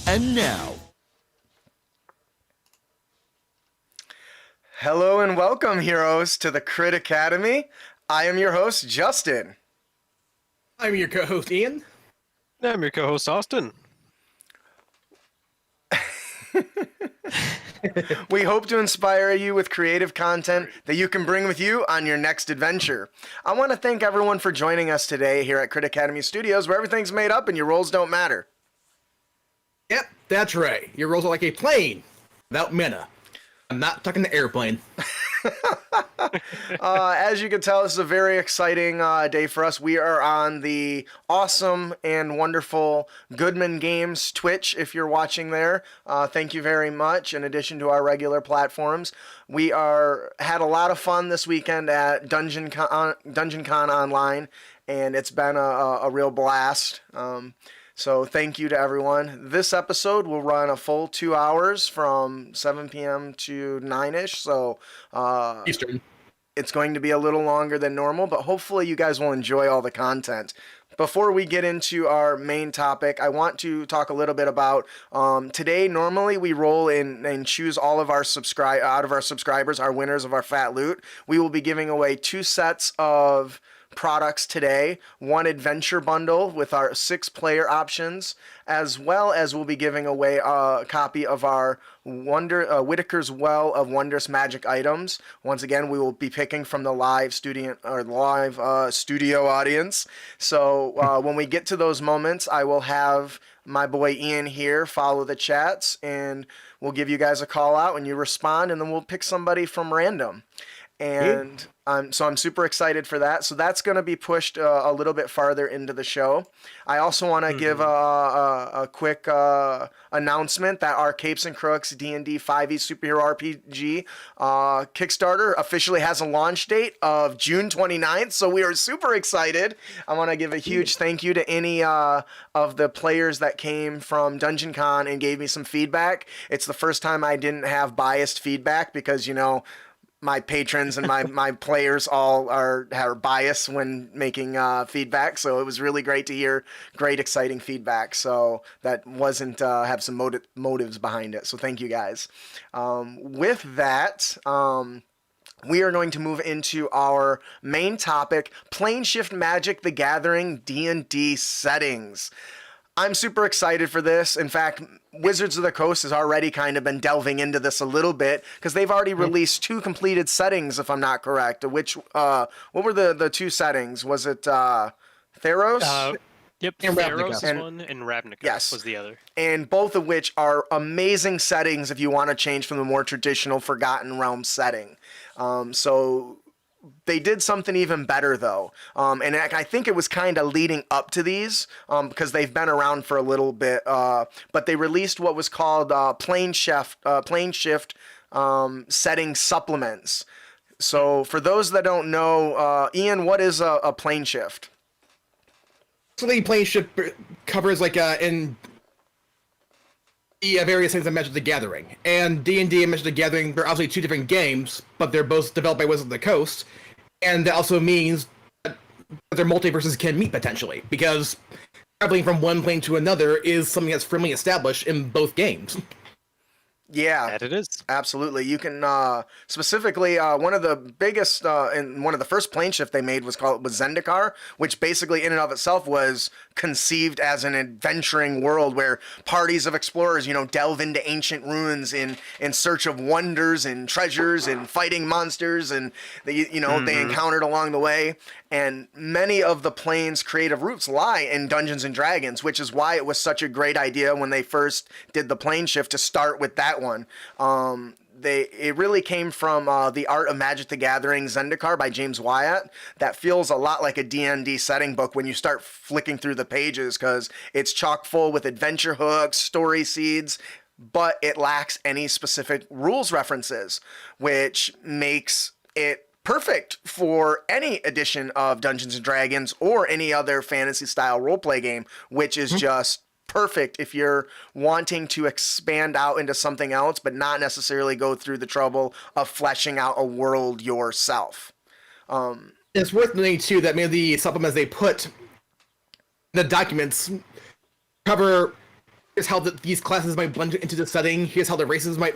And now, hello and welcome, heroes, to the Crit Academy. I am your host, Justin. I'm your co-host, Ian. I'm your co-host, Austin. We hope to inspire you with creative content that you can bring with you on your next adventure. I want to thank everyone for joining us today here at Crit Academy Studios, where everything's made up and your roles don't matter. Yep, that's right. Your rolls are like a plane without mana. I'm not talking the airplane. As you can tell, this is a very exciting day for us. We are on the awesome and wonderful Goodman Games Twitch, if you're watching there. Thank you very much. In addition to our regular platforms, we had a lot of fun this weekend at Dungeon Con Online, and it's been a real blast. So thank you to everyone. This episode will run a full 2 hours from 7 p.m. to 9-ish. So Eastern. it's going to be a little longer than normal, but hopefully you guys will enjoy all the content. Before we get into our main topic, I want to talk a little bit about today. Normally we roll in and choose all of our out of our subscribers, our winners of our Fat Loot. We will be giving away 2 sets of products today, 1 adventure bundle with our 6 player options, as well as we'll be giving away a copy of our Whitaker's Well of Wondrous Magic items. Once again, we will be picking from the live studio audience. So when we get to those moments, I will have my boy Ian here follow the chats, and we'll give you guys a call out and you respond, and then we'll pick somebody from random. And so I'm super excited for that. So that's going to be pushed a little bit farther into the show. I also want to give a quick announcement that our Capes and Crooks D&D 5e Superhero RPG Kickstarter officially has a launch date of June 29th. So we are super excited. I want to give a huge thank you to any of the players that came from Dungeon Con and gave me some feedback. It's the first time I didn't have biased feedback because, you know, my patrons and my players all are biased when making feedback, so it was really great to hear great, exciting feedback. So that wasn't have some motives behind it. So thank you guys. With that, we are going to move into our main topic: Planeshift Magic: The Gathering D&D settings. I'm super excited for this. In fact, Wizards of the Coast has already kind of been delving into this a little bit because they've already released 2 completed settings, if I'm not correct. Which, what were the 2 settings? Was it Theros? Yep, And Theros Ravnica. is one, and Ravnica was the other. And both of which are amazing settings if you want to change from the more traditional Forgotten Realms setting. So they did something even better, though. And I think it was kind of leading up to these because they've been around for a little bit. But they released what was called Planeshift setting supplements. So for those that don't know, Ian, what is a Planeshift? So the Planeshift covers in the various things that Magic: The Gathering. And D&D and Magic: The Gathering, they're obviously 2 different games, but they're both developed by Wizards of the Coast. And that also means that their multiverses can meet potentially, because traveling from one plane to another is something that's firmly established in both games. Yeah, That it is. absolutely. You can specifically one of the biggest and one of the first plane shift they made was Zendikar, which basically in and of itself was conceived as an adventuring world where parties of explorers, you know, delve into ancient ruins in search of wonders and treasures and fighting monsters and they encountered along the way. And many of the plane's creative roots lie in Dungeons and Dragons, which is why it was such a great idea when they first did the plane shift to start with that one. It really came from The Art of Magic: The Gathering Zendikar by James Wyatt. That feels a lot like a D&D setting book when you start flicking through the pages because it's chock full with adventure hooks, story seeds, but it lacks any specific rules references, which makes it perfect for any edition of Dungeons and Dragons or any other fantasy style roleplay game, which is just perfect if you're wanting to expand out into something else, but not necessarily go through the trouble of fleshing out a world yourself. It's worth noting too that many of the supplements they put in the documents cover here's how these classes might blend into the setting. Here's how the races might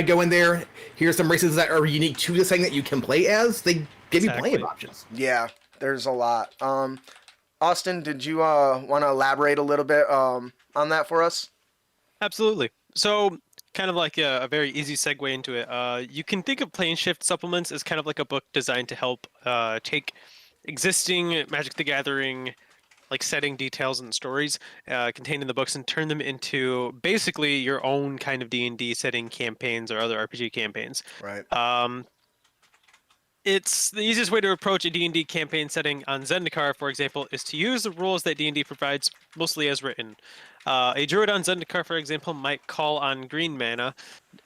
go in there. Here's some races that are unique to the setting that you can play as. They give you plenty of options. Yeah, there's a lot. Austin, did you want to elaborate a little bit on that for us? Absolutely. So, kind of like a very easy segue into it. You can think of plane shift supplements as kind of like a book designed to help take existing Magic the Gathering like setting details and stories contained in the books and turn them into basically your own kind of D&D setting campaigns or other RPG campaigns. Right. It's the easiest way to approach a D&D campaign setting on Zendikar, for example, is to use the rules that D&D provides mostly as written. A druid on Zendikar, for example, might call on green mana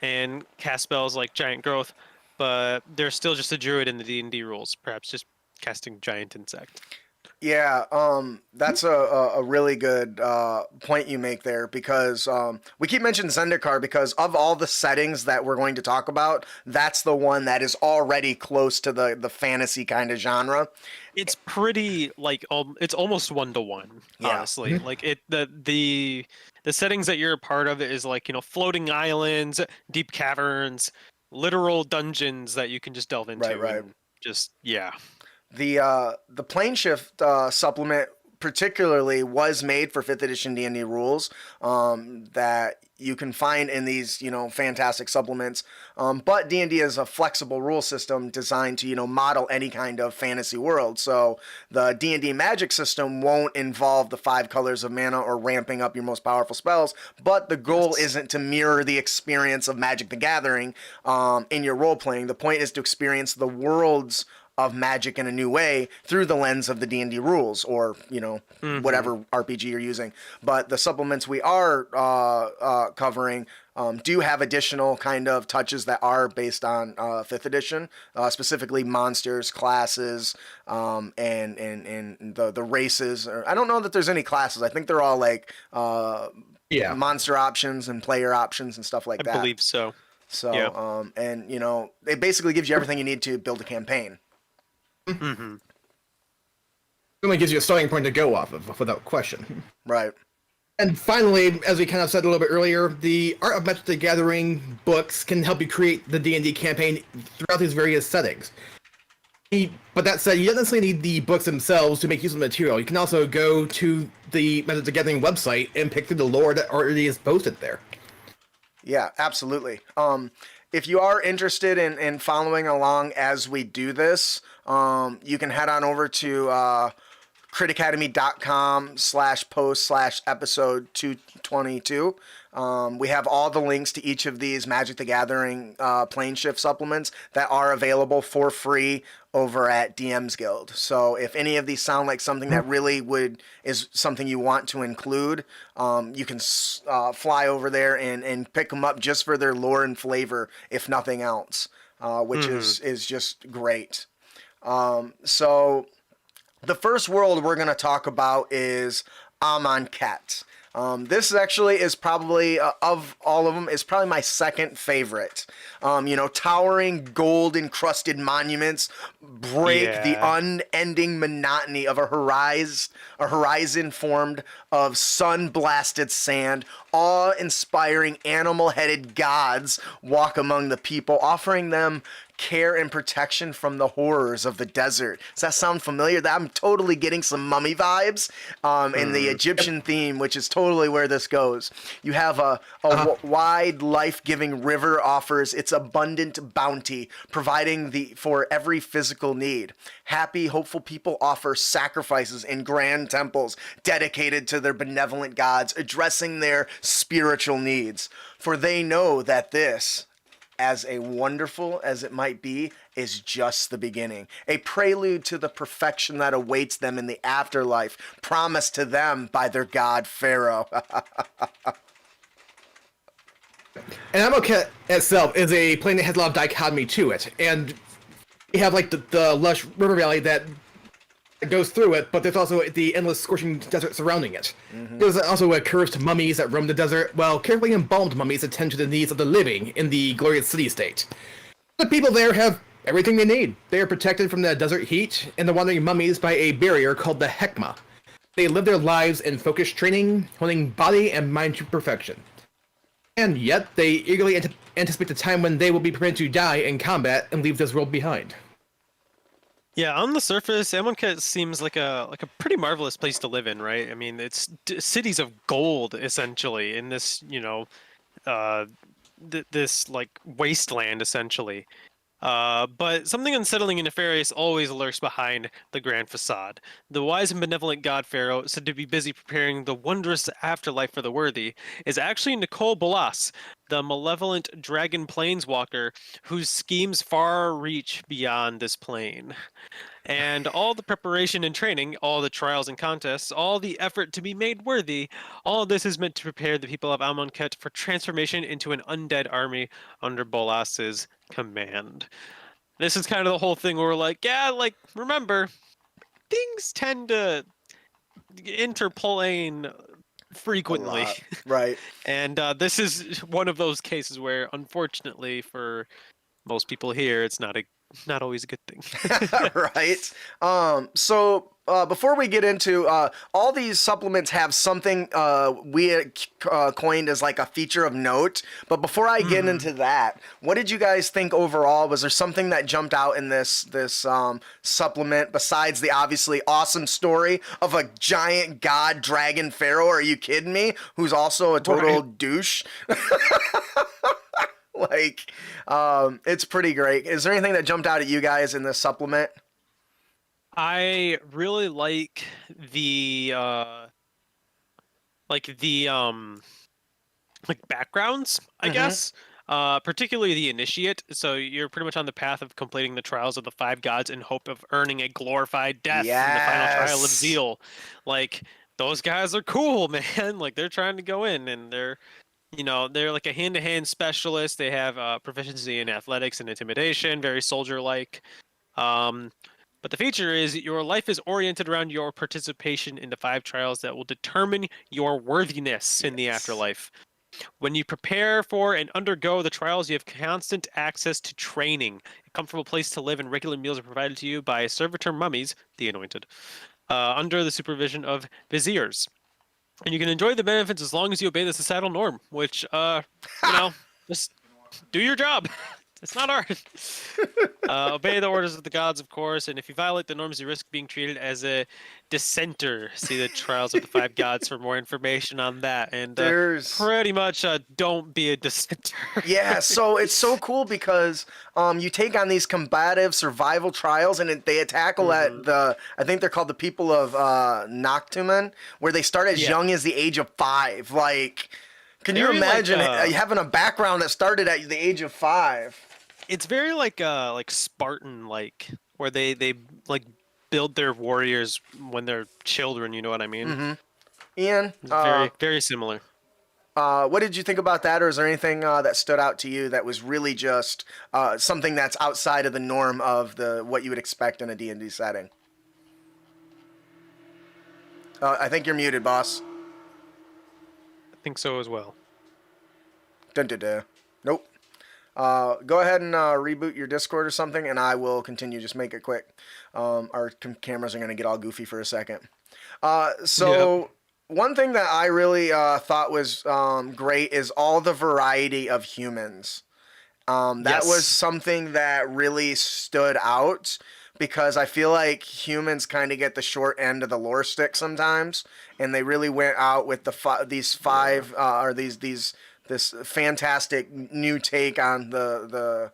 and cast spells like Giant Growth, but they're still just a druid in the D&D rules, perhaps just casting Giant Insect. Yeah, that's a really good point you make there, because we keep mentioning Zendikar because of all the settings that we're going to talk about, that's the one that is already close to the fantasy kind of genre. It's pretty like it's almost 1-to-1, honestly. Yeah. Like the settings that you're a part of is like, floating islands, deep caverns, literal dungeons that you can just delve into. Right. And just yeah. The plane shift supplement particularly was made for 5th edition D&D rules that you can find in these fantastic supplements, but D&D is a flexible rule system designed to model any kind of fantasy world. So the D&D magic system won't involve the 5 colors of mana or ramping up your most powerful spells, but the goal isn't to mirror the experience of Magic the Gathering in your role playing. The point is to experience the worlds of Magic in a new way through the lens of the D&D rules, or whatever RPG you're using. But the supplements we are covering do have additional kind of touches that are based on 5th edition, specifically monsters, classes, and the races. I don't know that there's any classes. I think they're all like monster options and player options and stuff like that. I believe so. So and it basically gives you everything you need to build a campaign. It only gives you a starting point to go off of, without question. Right. And finally, as we kind of said a little bit earlier, the Art of Magic the Gathering books can help you create the D&D campaign throughout these various settings. But that said, you don't necessarily need the books themselves to make use of the material. You can also go to the Magic the Gathering website and pick through the lore that already is posted there. Yeah, absolutely. If you are interested in following along as we do this, you can head on over to critacademy.com/post/episode 222. We have all the links to each of these Magic the Gathering plane shift supplements that are available for free over at DM's Guild. So if any of these sound like something that really is something you want to include, you can fly over there and pick them up just for their lore and flavor, if nothing else, which is just great. So the first world we're going to talk about is Amonkhet. This actually is probably, of all of them, is probably my second favorite. Towering gold-encrusted monuments break the unending monotony of a horizon formed of sun-blasted sand. Awe-inspiring animal-headed gods walk among the people, offering them care and protection from the horrors of the desert. Does that sound familiar? I'm totally getting some mummy vibes in the Egyptian theme, which is totally where this goes. You have a wide, life-giving river offers its abundant bounty, providing for every physical need. Happy, hopeful people offer sacrifices in grand temples dedicated to their benevolent gods, addressing their spiritual needs. For they know that this, as a wonderful as it might be, is just the beginning. A prelude to the perfection that awaits them in the afterlife, promised to them by their god Pharaoh. And Amonkhet itself is a plane that has a lot of dichotomy to it. And you have like the lush river valley that goes through it, but there's also the endless scorching desert surrounding it. There's also cursed mummies that roam the desert, while carefully embalmed mummies attend to the needs of the living in the glorious city-state. The people there have everything they need. They are protected from the desert heat and the wandering mummies by a barrier called the Hekma. They live their lives in focused training, honing body and mind to perfection. And yet, they eagerly anticipate the time when they will be prepared to die in combat and leave this world behind. Yeah, on the surface, Amonkhet seems like a pretty marvelous place to live in, right? I mean, it's cities of gold essentially in this, uh, this like wasteland essentially. But something unsettling and nefarious always lurks behind the grand facade. The wise and benevolent god pharaoh, said to be busy preparing the wondrous afterlife for the worthy, is actually Nicole Bolas, the malevolent dragon planeswalker whose schemes far reach beyond this plane. And all the preparation and training, all the trials and contests, all the effort to be made worthy, all of this is meant to prepare the people of Amonkhet for transformation into an undead army under Bolas's command. This is kind of the whole thing where we're like, yeah, like, remember, things tend to interplane frequently. Right. And this is one of those cases where, unfortunately, for most people here, it's not always a good thing. Right. So before we get into all these supplements have something we coined as like a feature of note. But before I get into that, what did you guys think overall? Was there something that jumped out in this supplement besides the obviously awesome story of a giant god dragon pharaoh? Are you kidding me? Who's also a total douche. Like, it's pretty great. Is there anything that jumped out at you guys in this supplement? I really like the backgrounds, I guess. Particularly the initiate. So you're pretty much on the path of completing the trials of the five gods in hope of earning a glorified death in the final trial of Yes. zeal. Like, those guys are cool, man. Like, they're trying to go in and they're like a hand-to-hand specialist. They have proficiency in athletics and intimidation, very soldier-like. But the feature is your life is oriented around your participation in the five trials that will determine your worthiness in the afterlife. When you prepare for and undergo the trials, you have constant access to training. A comfortable place to live and regular meals are provided to you by servitor mummies, the anointed, under the supervision of viziers. And you can enjoy the benefits as long as you obey the societal norm, which, just do your job. It's not hard. Obey the orders of the gods, of course, and if you violate the norms, you risk being treated as a dissenter. See the Trials of the Five Gods for more information on that. And pretty much don't be a dissenter. Yeah, so it's so cool because you take on these combative survival trials, and they tackle at I think they're called the people of Noctumen, where they start as young as the age of 5. Like, can you imagine having a background that started at the age of 5? It's very like Spartan like, where they like build their warriors when they're children. You know what I mean? Ian, very very similar. What did you think about that, or is there anything that stood out to you that was really just something that's outside of the norm of what you would expect in a D&D setting? I think you're muted, boss. I think so as well. Dun, dun, dun. Nope. Go ahead and reboot your Discord or something, and I will continue. Just make it quick. Our cameras are going to get all goofy for a second. One thing that I really thought was great is all the variety of humans. That was something that really stood out, because I feel like humans kind of get the short end of the lore stick sometimes, and they really went out with this fantastic new take on the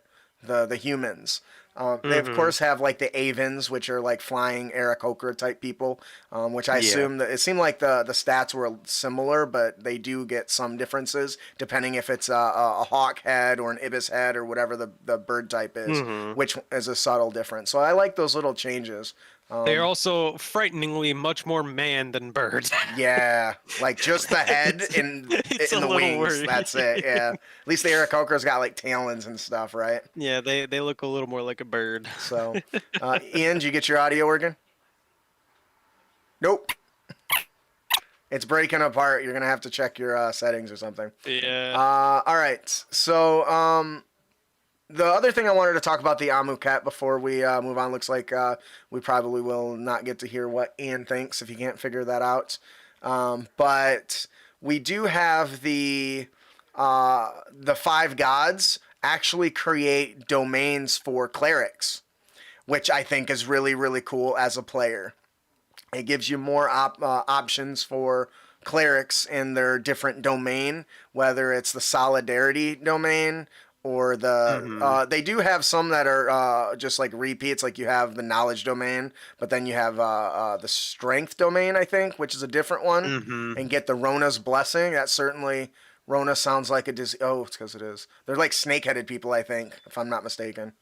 humans. They of course have like the Avens, which are like flying Aarakocra type people, which I assume that it seemed like the stats were similar, but they do get some differences depending if it's a hawk head or an ibis head or whatever the bird type is, which is a subtle difference. So I like those little changes. They're also frighteningly much more man than bird. Yeah, like just the head and the wings. Worried. That's it. Yeah, at least the Aarakocra's got like talons and stuff, right? Yeah, they look a little more like a bird. So, Ian, did you get your audio working? Nope. It's breaking apart. You're gonna have to check your settings or something. Yeah. All right. So, the other thing I wanted to talk about the Amonkhet before we move on. Looks like we probably will not get to hear what Ian thinks if you can't figure that out. But we do have the 5 gods actually create domains for clerics, which I think is really, really cool as a player. It gives you more options for clerics in their different domain, whether it's the solidarity domain or the they do have some that are just like repeats, like you have the knowledge domain, but then you have the strength domain, I think, which is a different one, and get the Rona's blessing. That certainly, Rona sounds like a oh, it's because it is. They're like snake-headed people, I think, if I'm not mistaken.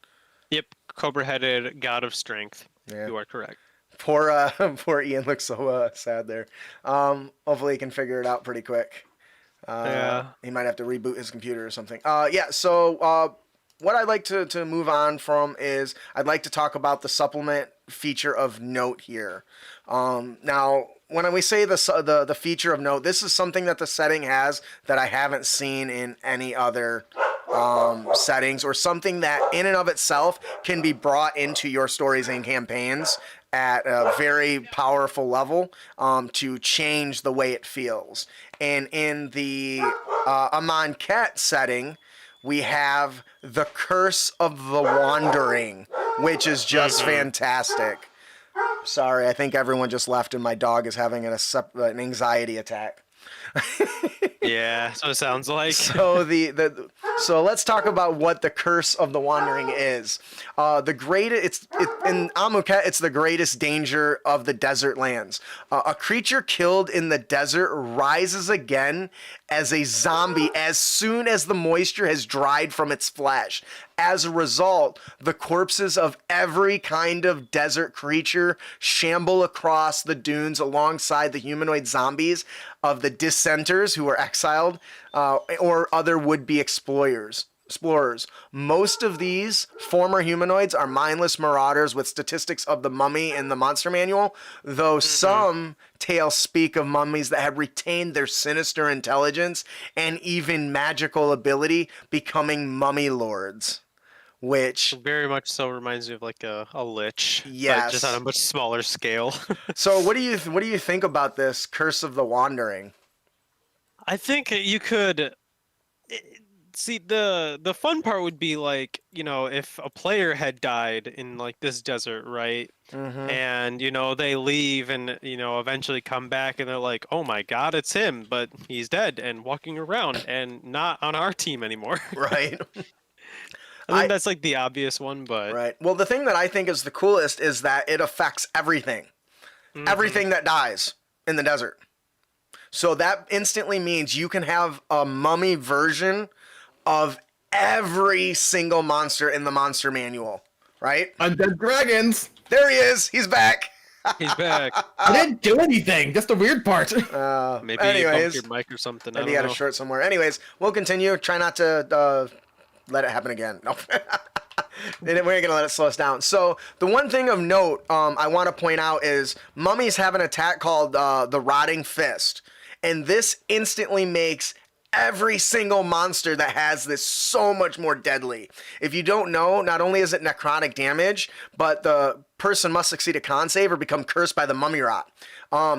Yep, cobra-headed god of strength. Yeah. You are correct. Poor Ian looks so sad there. Hopefully he can figure it out pretty quick. Yeah. He might have to reboot his computer or something. So what I'd like to move on from is I'd like to talk about the supplement feature of note here. Now, when we say the feature of note, this is something that the setting has that I haven't seen in any other settings, or something that in and of itself can be brought into your stories and campaigns at a very powerful level to change the way it feels. And in the Amonkhet setting, we have the Curse of the Wandering, which is just fantastic. Sorry, I think everyone just left and my dog is having an anxiety attack. Yeah, so it sounds like. So so let's talk about what the Curse of the Wandering is. In Amonkhet, it's the greatest danger of the desert lands. A creature killed in the desert rises again as a zombie as soon as the moisture has dried from its flesh. As a result, the corpses of every kind of desert creature shamble across the dunes alongside the humanoid zombies of the dissenters who are exiled or other would-be explorers. Most of these former humanoids are mindless marauders with statistics of the mummy in the monster manual, though some tales speak of mummies that have retained their sinister intelligence and even magical ability, becoming mummy lords. Which very much so reminds me of like a lich, yes, but just on a much smaller scale. So what do you think about this Curse of the Wandering? I think you could see the fun part would be like, you know, if a player had died in like this desert, right? And you know, they leave and you know eventually come back and they're like, oh my god, it's him, but he's dead and walking around and not on our team anymore. Right. I think that's like the obvious one, but right. Well, the thing that I think is the coolest is that it affects everything. Everything that dies in the desert. So that instantly means you can have a mummy version of every single monster in the monster manual, right? Undead dragons. There he is. He's back. he's back. I didn't do anything. That's the weird part. Maybe you bumped your mic or something. Maybe he had a shirt somewhere. Anyways, we'll continue. Try not to let it happen again. No. We ain't gonna let it slow us down. So the one thing of note I want to point out is mummies have an attack called the Rotting Fist, and this instantly makes every single monster that has this so much more deadly. If you don't know, not only is it necrotic damage, but the person must succeed a con save or become cursed by the mummy rot.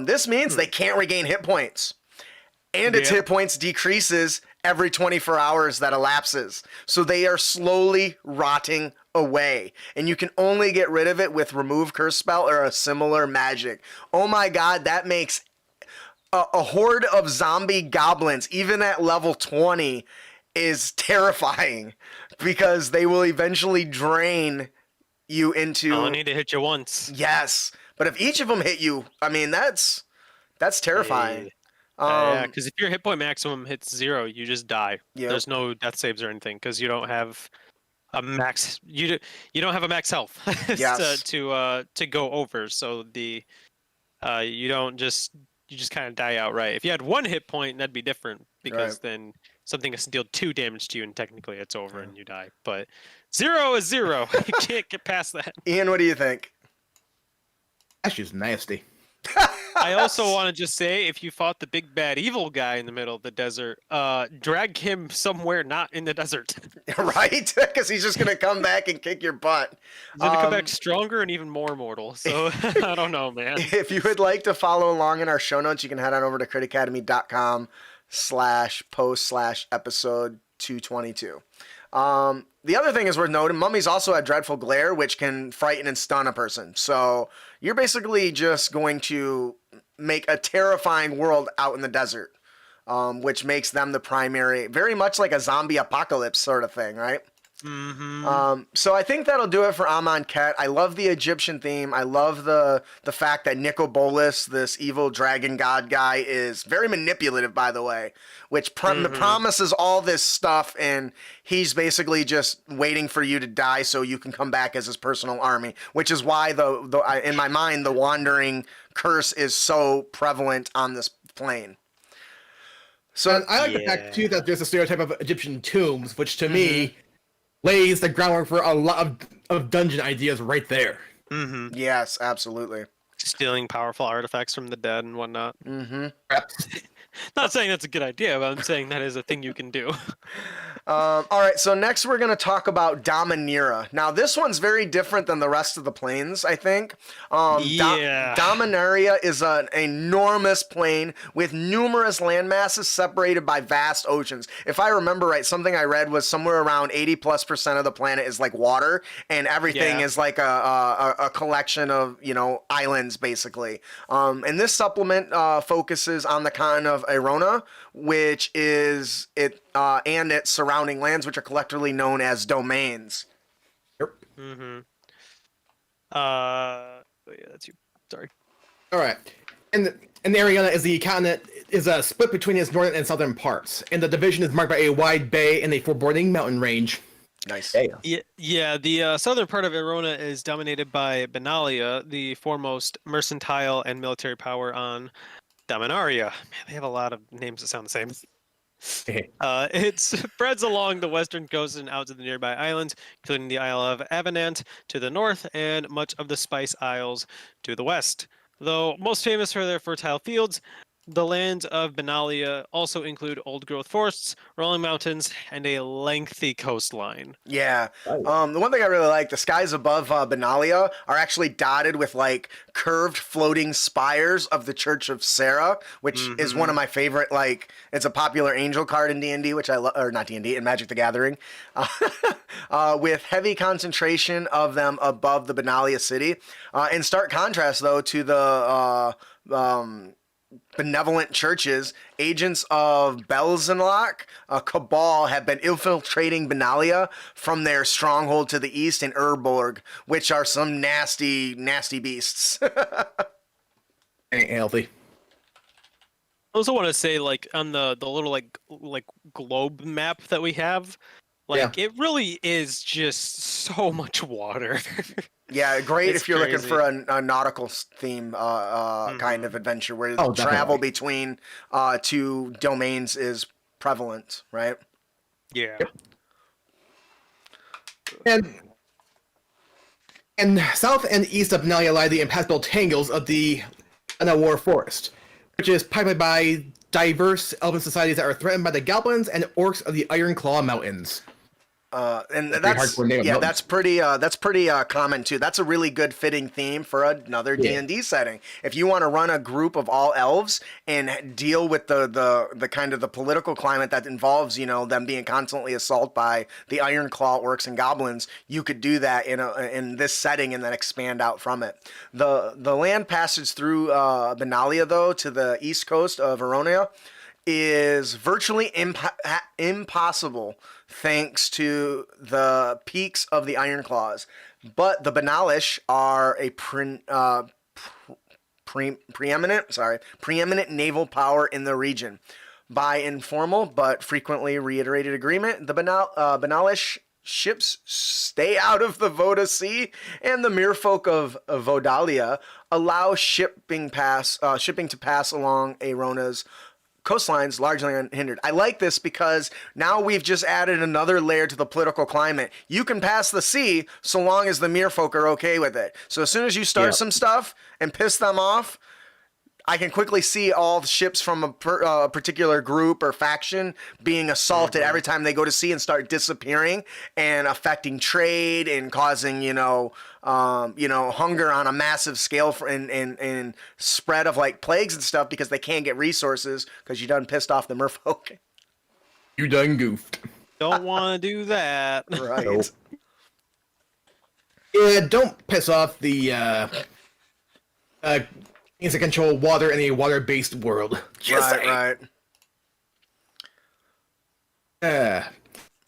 This means they can't regain hit points, and its hit points decreases every 24 hours that elapses. So they are slowly rotting away. And you can only get rid of it with remove curse spell or a similar magic. Oh my god, that makes a horde of zombie goblins, even at level 20, is terrifying. Because they will eventually drain you into... I need to hit you once. Yes. But if each of them hit you, I mean, that's terrifying. Yeah, because if your hit point maximum hits 0, you just die. Yep. There's no death saves or anything because you don't have a max. You don't have a max health Yes. to go over. So you just kind of die outright. If you had 1 hit point, that'd be different because then something has to deal 2 damage to you, and technically it's over and you die. But 0 is 0. You can't get past that. Ian, what do you think? That's just nasty. I also want to just say, if you fought the big bad evil guy in the middle of the desert, drag him somewhere not in the desert. Right? Because he's just gonna come back and kick your butt. He's gonna come back stronger and even more mortal. So I don't know, man. If you would like to follow along in our show notes, you can head on over to critacademy.com/post/episode 222. The other thing is worth noting, mummies also have dreadful glare, which can frighten and stun a person. So you're basically just going to make a terrifying world out in the desert, which makes them the primary, very much like a zombie apocalypse sort of thing, right? Mm-hmm. So I think that'll do it for Amonkhet. I love the Egyptian theme. I love the fact that Nicobolus, this evil dragon god guy, is very manipulative, by the way, which promises all this stuff, and he's basically just waiting for you to die so you can come back as his personal army, which is why in my mind the wandering curse is so prevalent on this plane. So And I like the fact too that there's a stereotype of Egyptian tombs, which to me lays the groundwork for a lot of dungeon ideas right there. Mm-hmm. yes, absolutely. Stealing powerful artifacts from the dead and whatnot. Perhaps. Not saying that's a good idea, but I'm saying that is a thing you can do. All right, so next we're going to talk about Domineera. Now, this one's very different than the rest of the planes, I think. Yeah. Domineera is an enormous plane with numerous landmasses separated by vast oceans. If I remember right, something I read was somewhere around 80+% of the planet is like water, and everything is like a collection of, islands, basically. And this supplement focuses on the continent of Arona, which is and its surrounding lands, which are collectively known as domains. Yep. Mm-hmm. Yeah, that's you. Sorry. All right. And Ariana is the continent is split between its northern and southern parts, and the division is marked by a wide bay and a foreboding mountain range. Nice. Yeah. The southern part of Arona is dominated by Benalia, the foremost mercantile and military power on Dominaria. Man, they have a lot of names that sound the same. It spreads along the western coast and out to the nearby islands, including the Isle of Avenant to the north and much of the Spice Isles to the west. Though most famous for their fertile fields, the lands of Benalia also include old-growth forests, rolling mountains, and a lengthy coastline. Yeah. The one thing I really like, the skies above Benalia are actually dotted with like curved floating spires of the Church of Sarah, which is one of my favorite, like, it's a popular angel card in D&D, which I love, or not D&D, in Magic the Gathering, with heavy concentration of them above the Benalia city. In stark contrast, though, to the benevolent churches, agents of Belzenlock, a cabal, have been infiltrating Benalia from their stronghold to the east in Urborg, which are some nasty, nasty beasts. Ain't healthy. I also want to say, like, on the little like globe map that we have, like it really is just so much water. Yeah, great It's if you're looking crazy. for a nautical theme kind of adventure where the travel definitely. between two domains is prevalent, right? Yeah. And south and east of Benalia lie the impassable tangles of the Lanaware Forest, which is populated by diverse elven societies that are threatened by the Goblins and Orcs of the Iron Claw Mountains. And that's hardcore name of mountains. that's pretty common too. That's a really good fitting theme for another D&D setting. If you want to run a group of all elves and deal with the kind of the political climate that involves, them being constantly assaulted by the Iron Claw orcs and goblins, you could do that in this setting and then expand out from it. The land passage through Benalia, though, to the east coast of Aronia is virtually impossible thanks to the peaks of the Iron Claws. But the Benalish are a preeminent naval power in the region. By informal but frequently reiterated agreement, the Benalish ships stay out of the Voda Sea, and the merfolk of Vodalia allow shipping to pass along Arona's coastlines largely unhindered. I like this because now we've just added another layer to the political climate. You can pass the sea so long as the merfolk are okay with it. So as soon as you start some stuff and piss them off, I can quickly see all the ships from a particular group or faction being assaulted every time they go to sea and start disappearing and affecting trade and causing, hunger on a massive scale and spread of like plagues and stuff because they can't get resources because you done pissed off the merfolk. You done goofed. Don't want to do that. Right. Nope. Yeah, don't piss off the things that control water in a water-based world. Just saying. Right.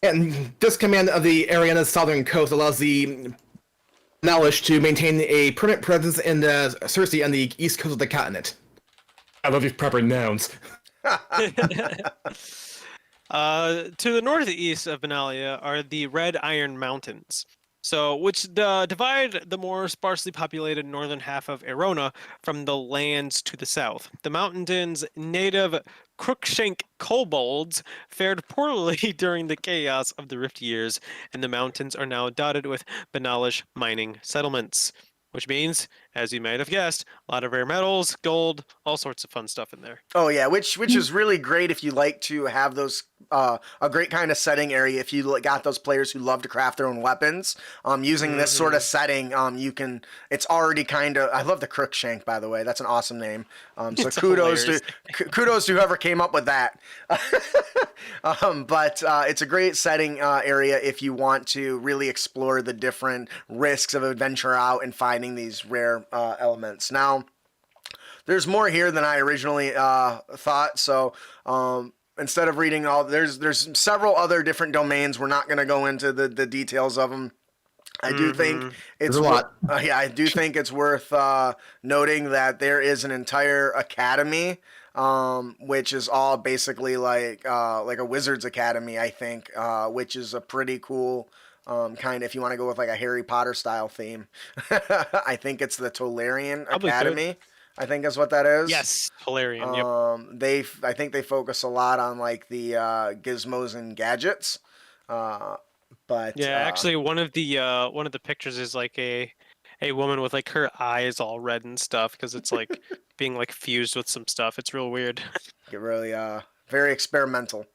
And this command of the area on the southern coast allows the knowledge to maintain a permanent presence in the Cersei on the east coast of the continent. I love these proper nouns. To the northeast of Benalia are the Red Iron Mountains, which divide the more sparsely populated northern half of Arona from the lands to the south. The mountains' native Crookshank kobolds fared poorly during the chaos of the Rift years, and the mountains are now dotted with Benalish mining settlements. Which means, as you might have guessed, a lot of rare metals, gold, all sorts of fun stuff in there. Oh yeah, which is really great if you like to have those a great kind of setting area. If you got those players who love to craft their own weapons, using this sort of setting, you can. It's already kind of. I love the Crookshank, by the way. That's an awesome name. So kudos to whoever came up with that. But it's a great setting area if you want to really explore the different risks of adventure out and finding these rare elements. Now, there's more here than I originally thought. So instead of reading all, there's several other different domains. We're not going to go into the details of them. I do think it's a lot. I do think it's worth noting that there is an entire academy, which is all basically like a wizard's academy. I think, which is a pretty cool. Kind of, if you want to go with like a Harry Potter style theme. I think it's the Tolarian Academy. I think is what that is. Yes, Tolarian. Yep. I think they focus a lot on like the gizmos and gadgets. But yeah, actually, one of the pictures is like a woman with like her eyes all red and stuff because it's like being like fused with some stuff. It's real weird. It really very experimental.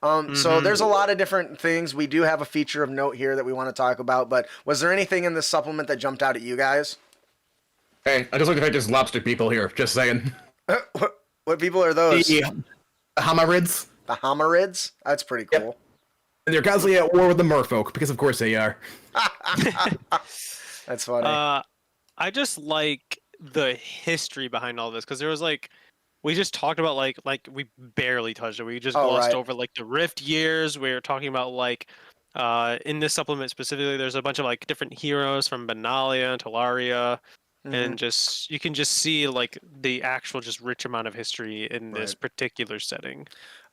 So there's a lot of different things. We do have a feature of note here that we want to talk about, but was there anything in this supplement that jumped out at you guys? Hey, I just look at these lobster people here, just saying. What people are those? The Homerids. The Homerids? That's pretty cool. Yep. And they're constantly at war with the merfolk, because of course they are. That's funny. I just like the history behind all this, because there was like, we just talked about like we barely touched it. We just glossed over like the Rift years. We were talking about like in this supplement specifically, there's a bunch of like different heroes from Benalia and Talaria, and just you can just see like the actual just rich amount of history in this particular setting.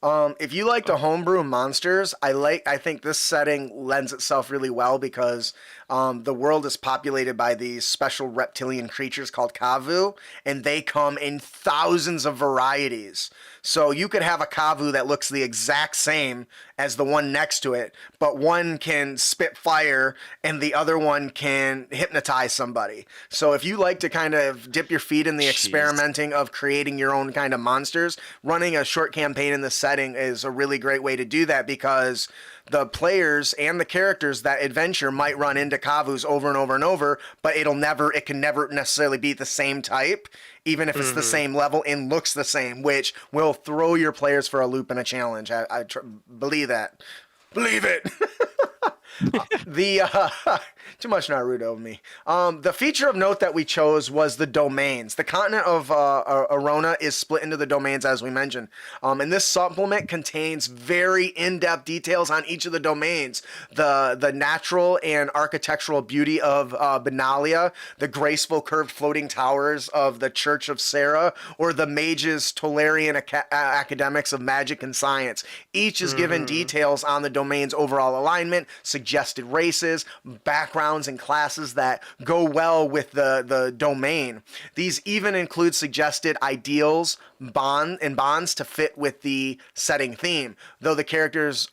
If you like to homebrew monsters, I think this setting lends itself really well because the world is populated by these special reptilian creatures called Kavu, and they come in thousands of varieties. So you could have a Kavu that looks the exact same as the one next to it, but one can spit fire and the other one can hypnotize somebody. So if you like to kind of dip your feet in the experimenting of creating your own kind of monsters, running a short campaign in this setting is a really great way to do that because the players and the characters that adventure might run into Kavus over and over and over, but it can never necessarily be the same type, even if it's the same level and looks the same, which will throw your players for a loop and a challenge. I believe that. Believe it. Too much Naruto of me. The feature of note that we chose was the domains. The continent of Arona is split into the domains, as we mentioned. And this supplement contains very in-depth details on each of the domains. The natural and architectural beauty of Benalia, the graceful curved floating towers of the Church of Sarah, or the mages Tolarian academics of magic and science. Each is given details on the domain's overall alignment, suggested races, backgrounds, and classes that go well with the domain. These even include suggested ideals, bonds to fit with the setting theme, though the characters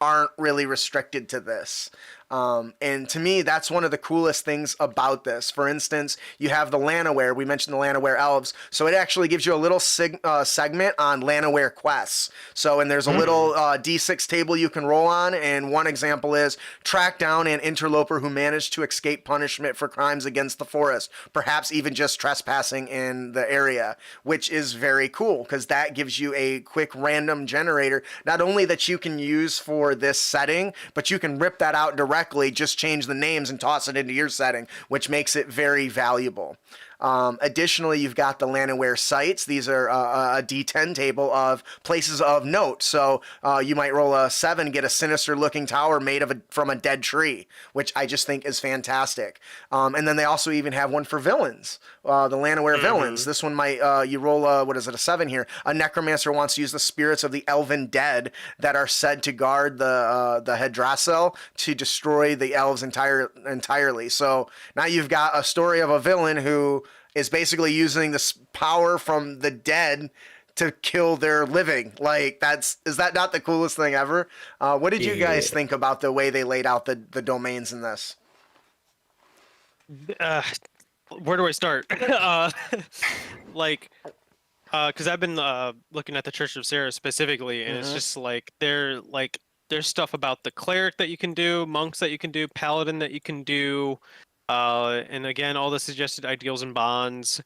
aren't really restricted to this. And to me, that's one of the coolest things about this. For instance, you have the Lanaware. We mentioned the Lanaware elves. So it actually gives you a little segment on Lanaware quests. So, and there's a little D6 table you can roll on. And one example is track down an interloper who managed to escape punishment for crimes against the forest, perhaps even just trespassing in the area, which is very cool because that gives you a quick random generator, not only that you can use for this setting, but you can rip that out directly, just change the names and toss it into your setting, which makes it very valuable. Additionally, you've got the Lanaware Sights. These are a D10 table of places of note. So you might roll a 7, get a sinister-looking tower made from a dead tree, which I just think is fantastic. And then they also even have one for villains, the Lanaware villains. This one might, you roll a 7 here. A necromancer wants to use the spirits of the elven dead that are said to guard the Hydrassil to destroy the elves entirely. So now you've got a story of a villain who is basically using this power from the dead to kill their living. Like, is that not the coolest thing ever? What did you guys think about the way they laid out the domains in this? Where do I start? Because I've been looking at the Church of Sarah specifically, and it's just there's stuff about the cleric that you can do, monks that you can do, paladin that you can do, and again, all the suggested ideals and bonds.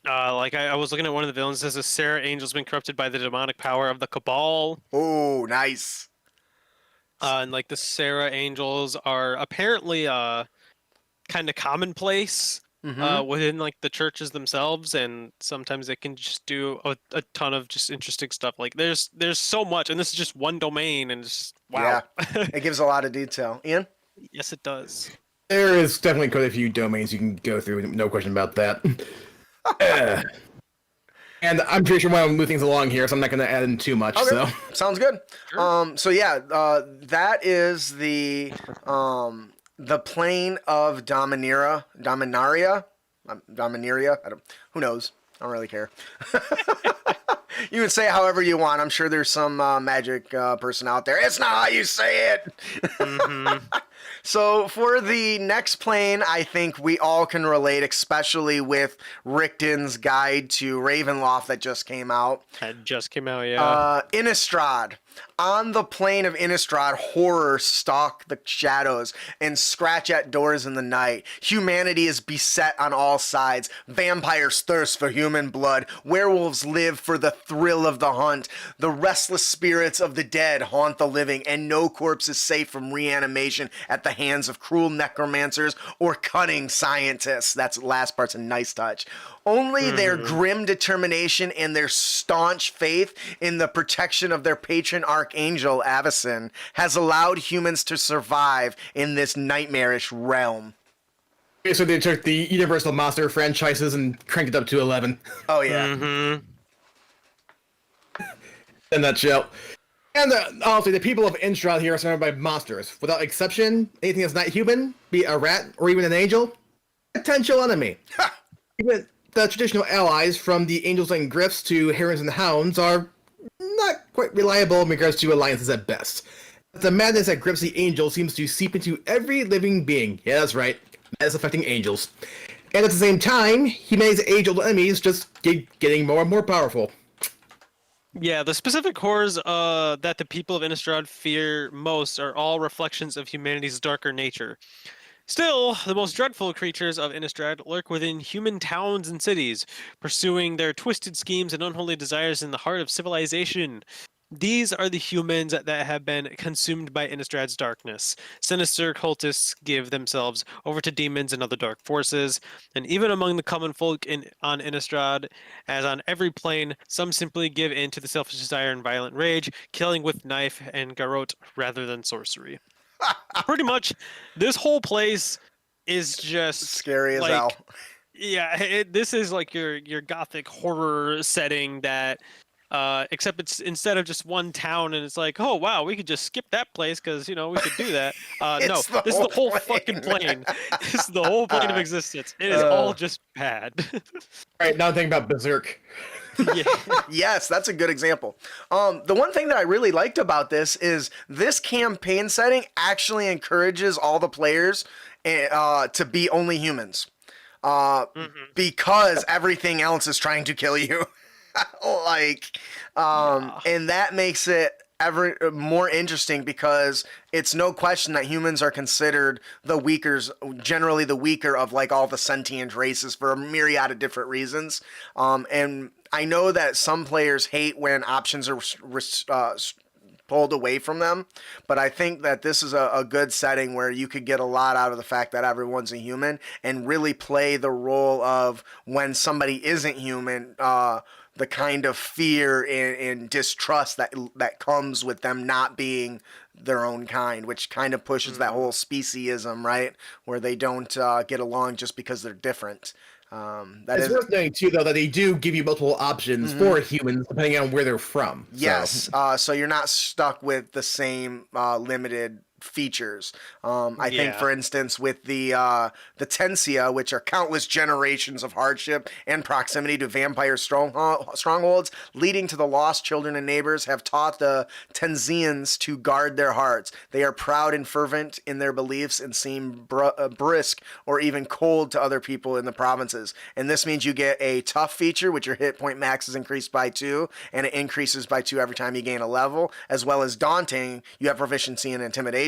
I was looking at one of the villains. It says, Sarah Angel's been corrupted by the demonic power of the Cabal. Oh, nice. And the Sarah Angels are apparently kind of commonplace within the churches themselves, and sometimes they can just do a ton of just interesting stuff. There's so much, and this is just one domain, and it's just, wow. Yeah, it gives a lot of detail. Ian? Yes, it does. There is definitely quite a few domains you can go through, no question about that. And I'm pretty sure I want to move things along here, so I'm not going to add in too much. Okay. So Sounds good. Sure. So yeah, that is the plane of Domineera. Who knows? I don't really care. You can say it however you want. I'm sure there's some magic person out there. It's not how you say it. So for the next plane, I think we all can relate, especially with Richten's guide to Ravenloft that just came out. That just came out, yeah. Innistrad. On the plane of Innistrad, horrors stalk the shadows and scratch at doors in the night. Humanity is beset on all sides. Vampires thirst for human blood. Werewolves live for the thrill of the hunt. The restless spirits of the dead haunt the living, and no corpse is safe from reanimation at the hands of cruel necromancers or cunning scientists. That last part's a nice touch. Only their grim determination and their staunch faith in the protection of their patron archangel, Avacyn, has allowed humans to survive in this nightmarish realm. okay, so they took the Universal Monster franchises and cranked it up to 11. Oh, yeah. In a nutshell. And honestly, the people of Innistrad here are surrounded by monsters. Without exception, anything that's not human, be it a rat or even an angel, potential enemy. Even the traditional allies, from the angels and griffs to herons and hounds, are not quite reliable in regards to alliances at best. But the madness that grips the angels seems to seep into every living being. Yeah, that's right. Madness affecting angels. And at the same time, humanity's angel enemies just getting more and more powerful. Yeah, the specific horrors that the people of Innistrad fear most are all reflections of humanity's darker nature. Still, the most dreadful creatures of Innistrad lurk within human towns and cities, pursuing their twisted schemes and unholy desires in the heart of civilization. These are the humans that have been consumed by Innistrad's darkness. Sinister cultists give themselves over to demons and other dark forces, and even among the common folk on Innistrad, as on every plane, some simply give in to the selfish desire and violent rage, killing with knife and garrote rather than sorcery. Pretty much, this whole place is just Scary as hell. Yeah, this is your gothic horror setting that, except it's instead of just one town, and it's like, oh wow, we could just skip that place because we could do that. No, this is the whole fucking plane. This is the whole plane of existence. It is all just bad. Right, now think about Berserk. Yeah. Yes, that's a good example. The one thing that I really liked about this is this campaign setting actually encourages all the players to be only humans. Because everything else is trying to kill you. like, Yeah. and that makes it ever more interesting because it's no question that humans are considered generally the weaker of like all the sentient races for a myriad of different reasons. And I know that some players hate when options are pulled away from them, but I think that this is a good setting where you could get a lot out of the fact that everyone's a human and really play the role of when somebody isn't human, the kind of fear and distrust that comes with them not being their own kind, which kind of pushes that whole speciesism, right? Where they don't get along just because they're different. It's worth noting too, though, that they do give you multiple options for humans depending on where they're from. Yes, so you're not stuck with the same limited features. I think, for instance, with the Tensia, which are countless generations of hardship and proximity to vampire strongholds, leading to the lost children and neighbors, have taught the Tensians to guard their hearts. They are proud and fervent in their beliefs and seem brisk or even cold to other people in the provinces. And this means you get a tough feature, which your hit point max is increased by 2, and it increases by 2 every time you gain a level, as well as daunting, you have proficiency in intimidation.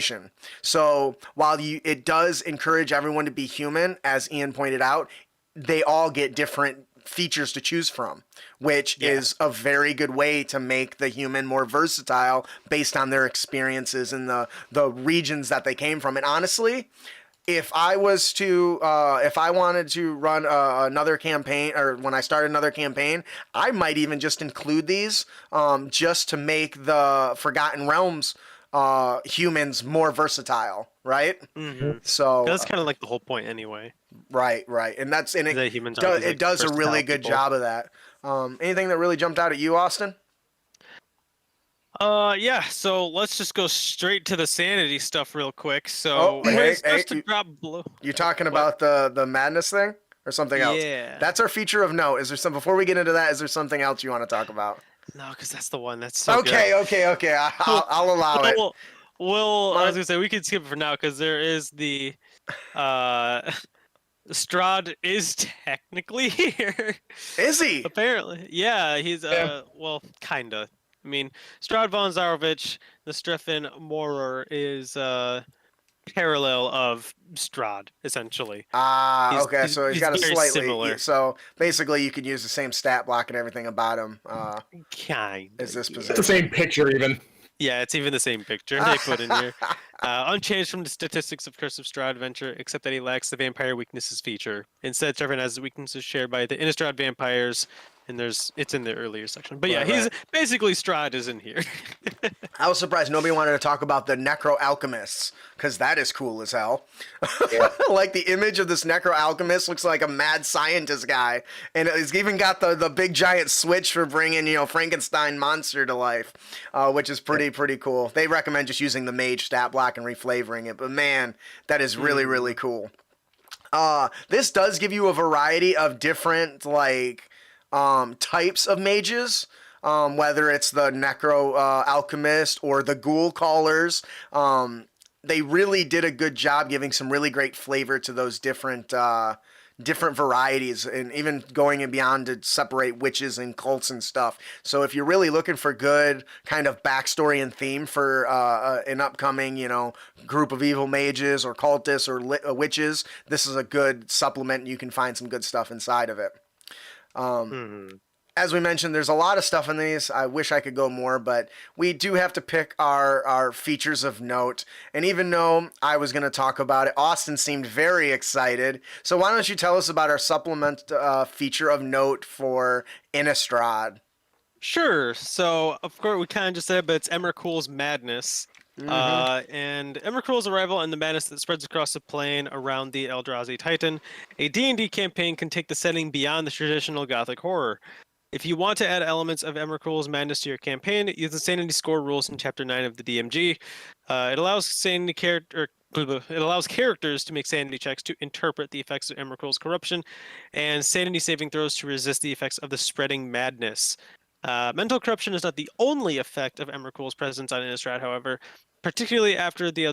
So while it does encourage everyone to be human, as Ian pointed out, they all get different features to choose from, which is a very good way to make the human more versatile based on their experiences and the regions that they came from. And honestly, if I wanted to run another campaign, or when I start another campaign, I might even just include these just to make the Forgotten Realms humans more versatile, right? So That's kind of like the whole point anyway. right, and The humans are these, like, it does a really versatile good people. job of that. Anything that really jumped out at you, Austin? Yeah, so let's just go straight to the sanity stuff real quick. So Oh, when hey, it starts hey, to drop below. You talking about the madness thing or something else? Yeah. That's our feature of note. Is there some before we get into that? Is there something else you want to talk about? No, because that's the one that's so Okay. I'll allow it. Well, I was gonna say we can skip it for now because there is the Strahd is technically here. Is he? Apparently, yeah, he's well, kinda. I mean, Strahd von Zarovich, the Striffen Morer, is parallel of Strahd, essentially. Okay. So he's got a very slightly. similar. So basically, you can use the same stat block and everything about him. Kind. Is this It's position? the same picture, even. Yeah, it's even the same picture they put in here. Unchanged from the statistics of Curse of Strahd adventure, except that he lacks the vampire weaknesses feature. Instead, Trevor has the weaknesses shared by the Innistrad vampires, and it's in the earlier section. But yeah, he's basically Strahd is in here. I was surprised nobody wanted to talk about the Necro Alchemists, because that is cool as hell. Like the image of this Necro Alchemist looks like a mad scientist guy, and he's even got the big giant switch for bringing Frankenstein monster to life, which is pretty cool. They recommend just using the mage stat block and reflavoring it, but man, that is really cool. This does give you a variety of different types of mages. Whether it's the Necro Alchemist or the Ghoul Callers, they really did a good job giving some really great flavor to those different varieties, and even going and beyond to separate witches and cults and stuff. So if you're really looking for good kind of backstory and theme for an upcoming, group of evil mages or cultists or witches, this is a good supplement. You can find some good stuff inside of it. As we mentioned, there's a lot of stuff in these. I wish I could go more, but we do have to pick our features of note. And even though I was going to talk about it, Austin seemed very excited. So why don't you tell us about our supplement feature of note for Innistrad? Sure. So, of course, we kind of just said, but it's Emrakul's Madness. And Emrakul's arrival and the madness that spreads across the plane around the Eldrazi Titan. A D&D campaign can take the setting beyond the traditional Gothic horror. If you want to add elements of Emrakul's Madness to your campaign, use the Sanity Score rules in Chapter 9 of the DMG. It allows it allows characters to make sanity checks to interpret the effects of Emrakul's corruption, and sanity saving throws to resist the effects of the spreading madness. Mental corruption is not the only effect of Emrakul's presence on Innistrad, however, particularly after the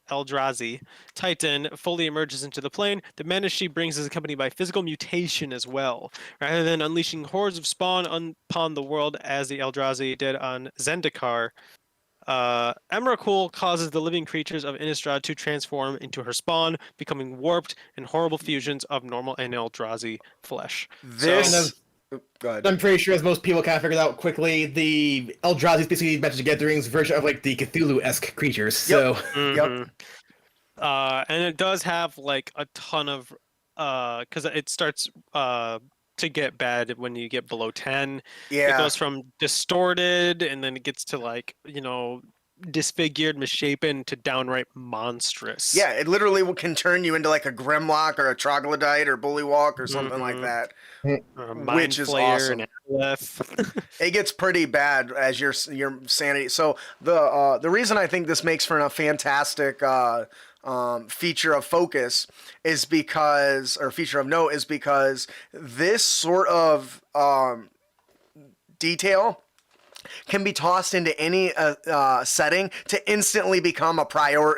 Eldrazi Titan fully emerges into the plane. The madness she brings is accompanied by physical mutation as well. Rather than unleashing hordes of spawn upon the world as the Eldrazi did on Zendikar, Emrakul causes the living creatures of Innistrad to transform into her spawn, becoming warped and horrible fusions of normal and Eldrazi flesh. This. Go ahead. I'm pretty sure, as most people kind of figured out quickly, the Eldrazi is basically Magic the Gathering's version of like the Cthulhu-esque creatures. So, Yep. And it does have like a ton of, because it starts to get bad when you get below 10. Yeah. It goes from distorted, and then it gets to like, disfigured, misshapen to downright monstrous. Yeah, it literally can turn you into like a Grimlock or a Troglodyte or Bullywalk or something like that, Or a which is Mind Flayer, awesome. an Aleph. It gets pretty bad as your sanity. So the reason I think this makes for a fantastic feature of focus is because, or feature of note is because this sort of detail can be tossed into any setting to instantly become a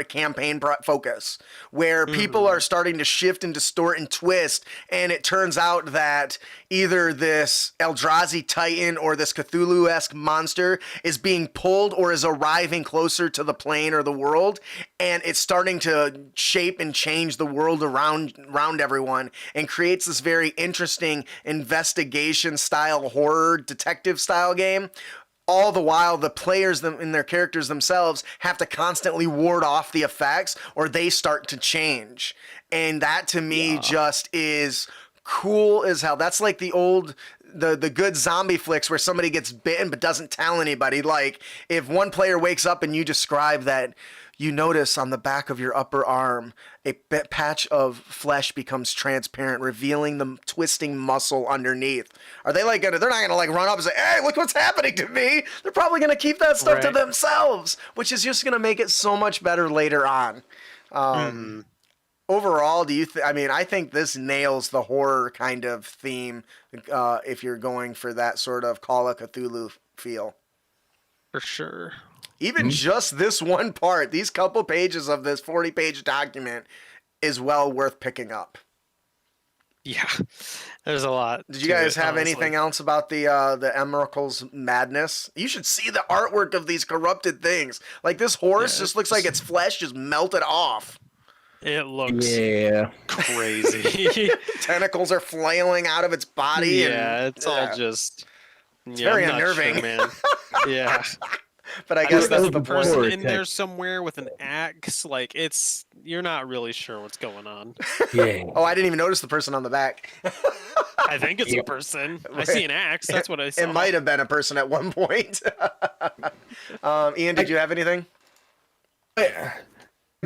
campaign focus, where people are starting to shift and distort and twist, and it turns out that either this Eldrazi Titan or this Cthulhu-esque monster is being pulled or is arriving closer to the plane or the world, and it's starting to shape and change the world around everyone, and creates this very interesting investigation style, horror detective style game. All the while, the players and their characters themselves have to constantly ward off the effects, or they start to change. And that, to me, just is cool as hell. That's like the good zombie flicks where somebody gets bitten but doesn't tell anybody. Like, if one player wakes up and you describe that you notice on the back of your upper arm a patch of flesh becomes transparent, revealing the twisting muscle underneath. Are they like they're not gonna like run up and say, "Hey, look what's happening to me"? They're probably gonna keep that stuff to themselves, which is just gonna make it so much better later on. Overall, do you I think this nails the horror kind of theme if you're going for that sort of Call of Cthulhu feel. For sure. Even just this one part, these couple pages of this 40-page document is well worth picking up. Yeah, there's a lot. Did you guys have honestly. anything else about the Emrakul's madness? You should see the artwork of these corrupted things. Like, this horse just looks like its flesh just melted off. It looks crazy. Tentacles are flailing out of its body. Yeah, it's all just... It's very unnerving. Sure, man. Yeah. But I guess that's there's the a person point. in there somewhere with an axe. Like, you're not really sure what's going on. yeah. Oh, I didn't even notice the person on the back. I think it's a person. I see an axe. That's what I saw. It might have been a person at one point. Ian, did you have anything? The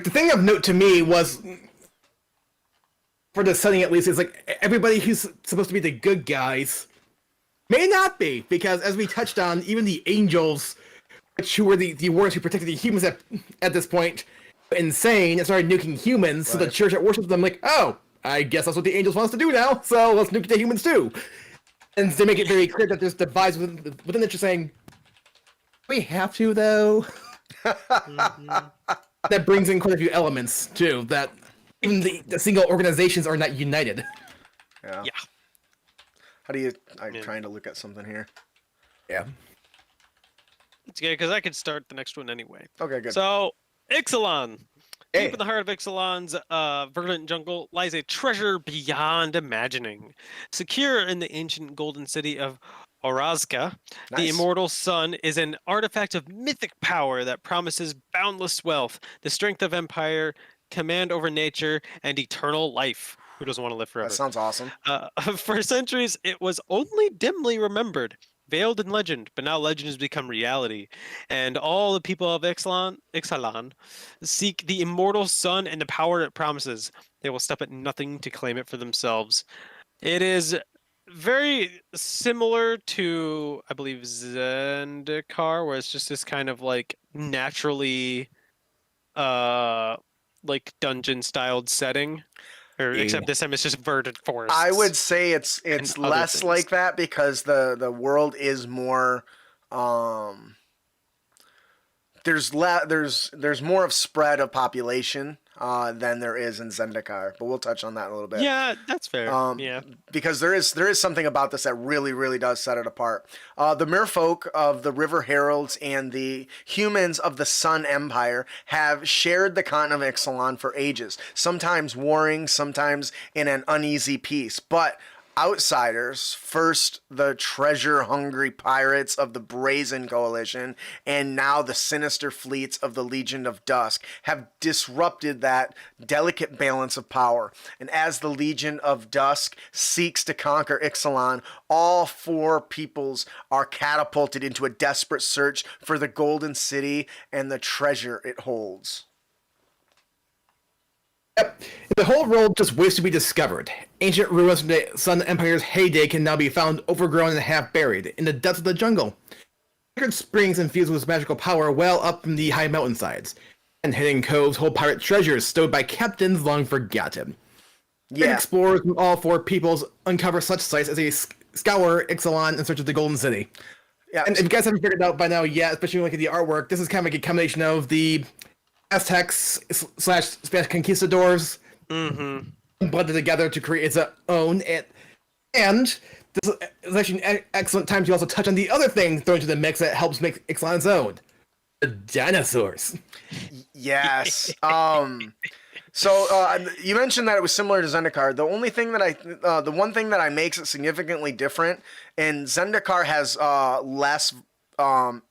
thing of note to me was, for the setting at least, is like everybody who's supposed to be the good guys may not be, because as we touched on, even the angels, who were the warriors who protected the humans at this point, insane and started nuking humans. So the church that worships them, like, oh, I guess that's what the angels want us to do now. So let's nuke the humans too. And they make it very clear that there's divides within it, just saying, we have to though. That brings in quite a few elements too. That even the single organizations are not united. Yeah. Yeah. How do you? I'm trying to look at something here. Yeah. It's good, because I could start the next one anyway. Okay, good. So, Ixalan. Hey. Deep in the heart of Ixalan's verdant jungle lies a treasure beyond imagining. Secure in the ancient golden city of Orazka, the Nice. immortal sun is an artifact of mythic power that promises boundless wealth, the strength of empire, command over nature, and eternal life. Who doesn't want to live forever? That sounds awesome. For centuries, it was only dimly remembered, veiled in legend, but now legend has become reality. And all the people of Ixalan seek the immortal sun and the power it promises. They will stop at nothing to claim it for themselves. It is very similar to, I believe, Zendikar, where it's just this kind of like naturally like dungeon styled setting, or except this time it's just verdant forests. I would say it's and other less things. like that because the world is more there's more of spread of population than there is in Zendikar, but we'll touch on that in a little bit. Yeah, that's fair. Yeah. Because there is something about this that really does set it apart. The merfolk of the River Heralds and the humans of the Sun Empire have shared the continent of Ixalan for ages, sometimes warring, sometimes in an uneasy peace, but outsiders, first the treasure-hungry pirates of the Brazen Coalition, and now the sinister fleets of the Legion of Dusk, have disrupted that delicate balance of power. And as the Legion of Dusk seeks to conquer Ixalan, all four peoples are catapulted into a desperate search for the Golden City and the treasure it holds. Yep. The whole world just waits to be discovered. Ancient ruins from the Sun Empire's heyday can now be found overgrown and half buried in the depths of the jungle. Sacred springs infused with magical power well up from the high mountainsides, and hidden coves hold pirate treasures stowed by captains long forgotten. Yeah. Explorers from all four peoples uncover such sites as they scour Ixalan in search of the Golden City. Yeah. And if you guys haven't figured it out by now yet, especially when you look at the artwork, this is kind of like a combination of the Aztecs / Spanish conquistadors blended together to create its own. And this is actually an excellent time to also touch on the other thing thrown into the mix that helps make Ixalan's own. The dinosaurs. Yes. So you mentioned that it was similar to Zendikar. The only thing that the one thing that makes it significantly different, and Zendikar has less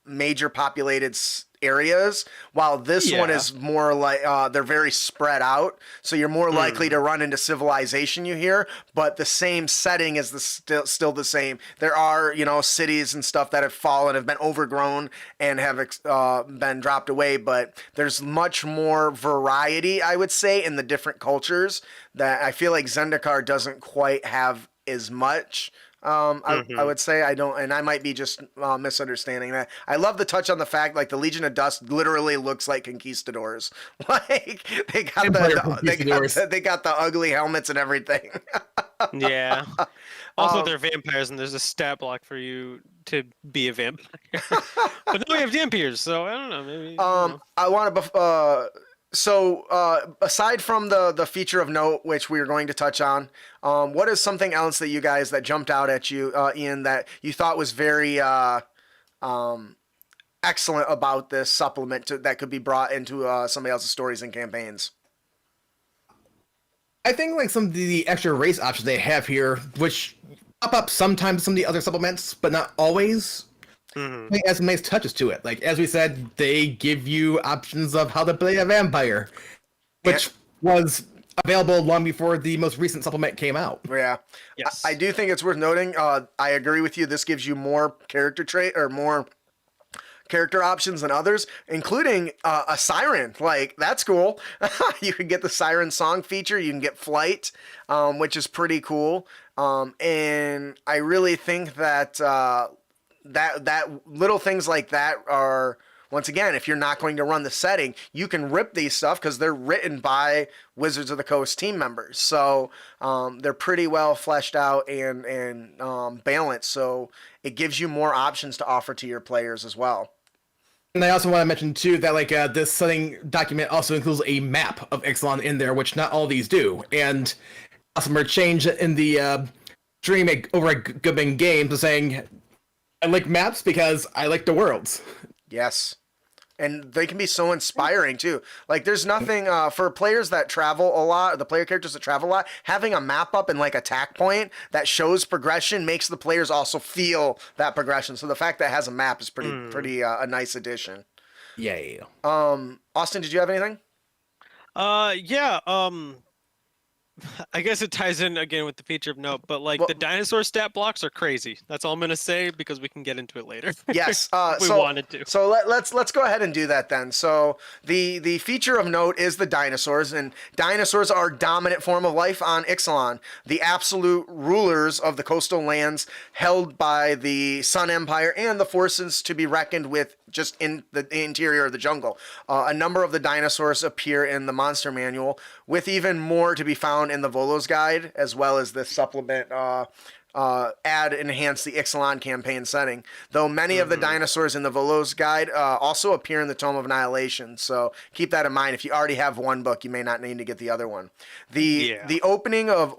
major populated areas, while this one is more like they're very spread out, so you're more likely to run into civilization you hear, but the same setting is still the same. There are, cities and stuff that have fallen, have been overgrown, and have been dropped away, but there's much more variety, I would say, in the different cultures that I feel like Zendikar doesn't quite have as much. I would say I don't, and I might be just misunderstanding that. I love the touch on the fact, like, the Legion of Dust literally looks like conquistadors. Like, they got the ugly helmets and everything. Yeah. Also, they're vampires, and there's a stat block for you to be a vampire. But now we have vampires, so I don't know. Maybe. I want to. So, aside from the feature of note, which we are going to touch on, what is something else that you guys that jumped out at you, Ian, that you thought was very excellent about this supplement that could be brought into somebody else's stories and campaigns? I think like some of the extra race options they have here, which pop up sometimes in some of the other supplements, but not always. I think it has some nice touches to it. Like, as we said, they give you options of how to play a vampire, which was available long before the most recent supplement came out. Yeah. Yes. I do think it's worth noting. I agree with you. This gives you more character trait or more character options than others, including a siren. Like, that's cool. You can get the siren song feature. You can get flight, which is pretty cool. And I really think that that little things like that are, once again, if you're not going to run the setting, you can rip these stuff because they're written by Wizards of the Coast team members. So they're pretty well fleshed out and balanced. So it gives you more options to offer to your players as well. And I also want to mention too that like this setting document also includes a map of Ixalan in there, which not all these do. And some change in the stream over at Goodman Games is saying, I like maps because I like the worlds. Yes. And they can be so inspiring too. Like, there's nothing for players that travel a lot, the player characters that travel a lot, having a map up and like attack point that shows progression makes the players also feel that progression. So the fact that it has a map is pretty a nice addition. Yeah. Austin, did you have anything? Yeah. I guess it ties in again with the feature of note, but like the dinosaur stat blocks are crazy. That's all I'm gonna say because we can get into it later. Yes, we wanted to. So let's go ahead and do that then. So the feature of note is the dinosaurs, and dinosaurs are dominant form of life on Ixalan, the absolute rulers of the coastal lands held by the Sun Empire and the forces to be reckoned with just in the interior of the jungle. A number of the dinosaurs appear in the monster manual, with even more to be found in the Volo's guide, as well as this supplement enhance the Ixalan campaign setting. Though many of the dinosaurs in the Volo's guide also appear in the Tome of Annihilation, so keep that in mind. If you already have one book, you may not need to get the other one. The opening of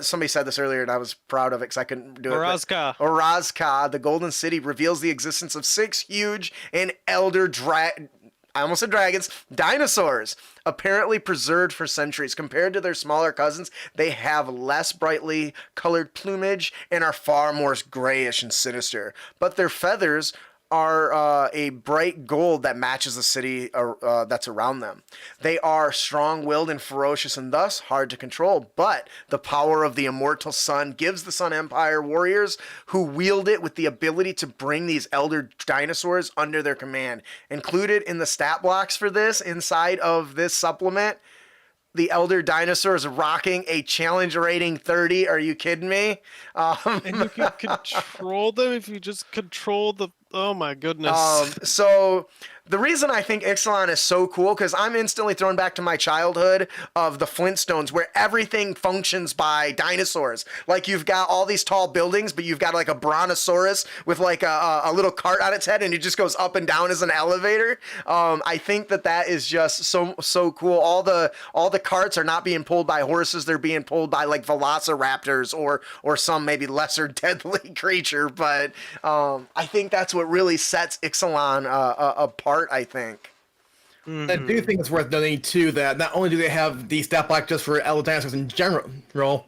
somebody said this earlier, and I was proud of it because I couldn't do it. Orazka, the Golden City, reveals the existence of 6 huge and elder I almost said dragons, dinosaurs, apparently preserved for centuries. Compared to their smaller cousins, they have less brightly colored plumage and are far more grayish and sinister. But their feathers are a bright gold that matches the city that's around them. They are strong-willed and ferocious and thus hard to control, but the power of the immortal sun gives the Sun Empire warriors who wield it with the ability to bring these elder dinosaurs under their command. Included in the stat blocks for this, inside of this supplement, the elder dinosaurs rocking a challenge rating 30. Are you kidding me? And you can control them if you just control the... Oh my goodness. So the reason I think Ixalan is so cool, because I'm instantly thrown back to my childhood of the Flintstones, where everything functions by dinosaurs. Like, you've got all these tall buildings, but you've got like a brontosaurus with like a little cart on its head, and it just goes up and down as an elevator. I think that is just so cool. All the carts are not being pulled by horses; they're being pulled by like velociraptors or some maybe lesser deadly creature. But I think that's what really sets Ixalan apart, I think. I do think it's worth noting, too, that not only do they have the stat block just for elder dinosaurs in general,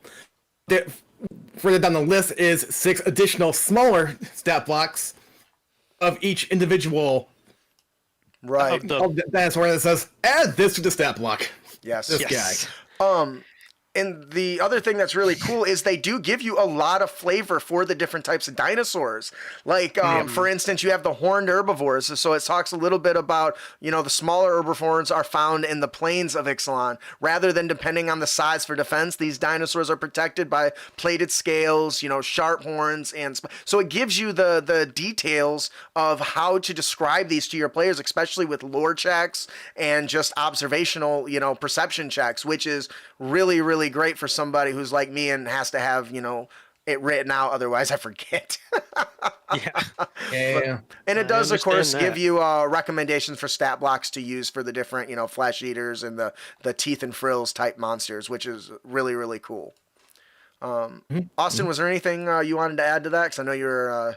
further down the list is 6 additional smaller stat blocks of each individual dinosaur that says, add this to the stat block. Yes. This guy. And the other thing that's really cool is they do give you a lot of flavor for the different types of dinosaurs. Like, for instance, you have the horned herbivores. So it talks a little bit about, the smaller herbivores are found in the plains of Ixalan. Rather than depending on the size for defense, these dinosaurs are protected by plated scales, sharp horns. And so it gives you the details of how to describe these to your players, especially with lore checks and just observational, perception checks, which is really, really great for somebody who's like me and has to have, it written out. Otherwise I forget. Yeah. And it does, of course, give you recommendations for stat blocks to use for the different, flesh eaters and the teeth and frills type monsters, which is really, really cool. Austin, was there anything you wanted to add to that? Because I know you were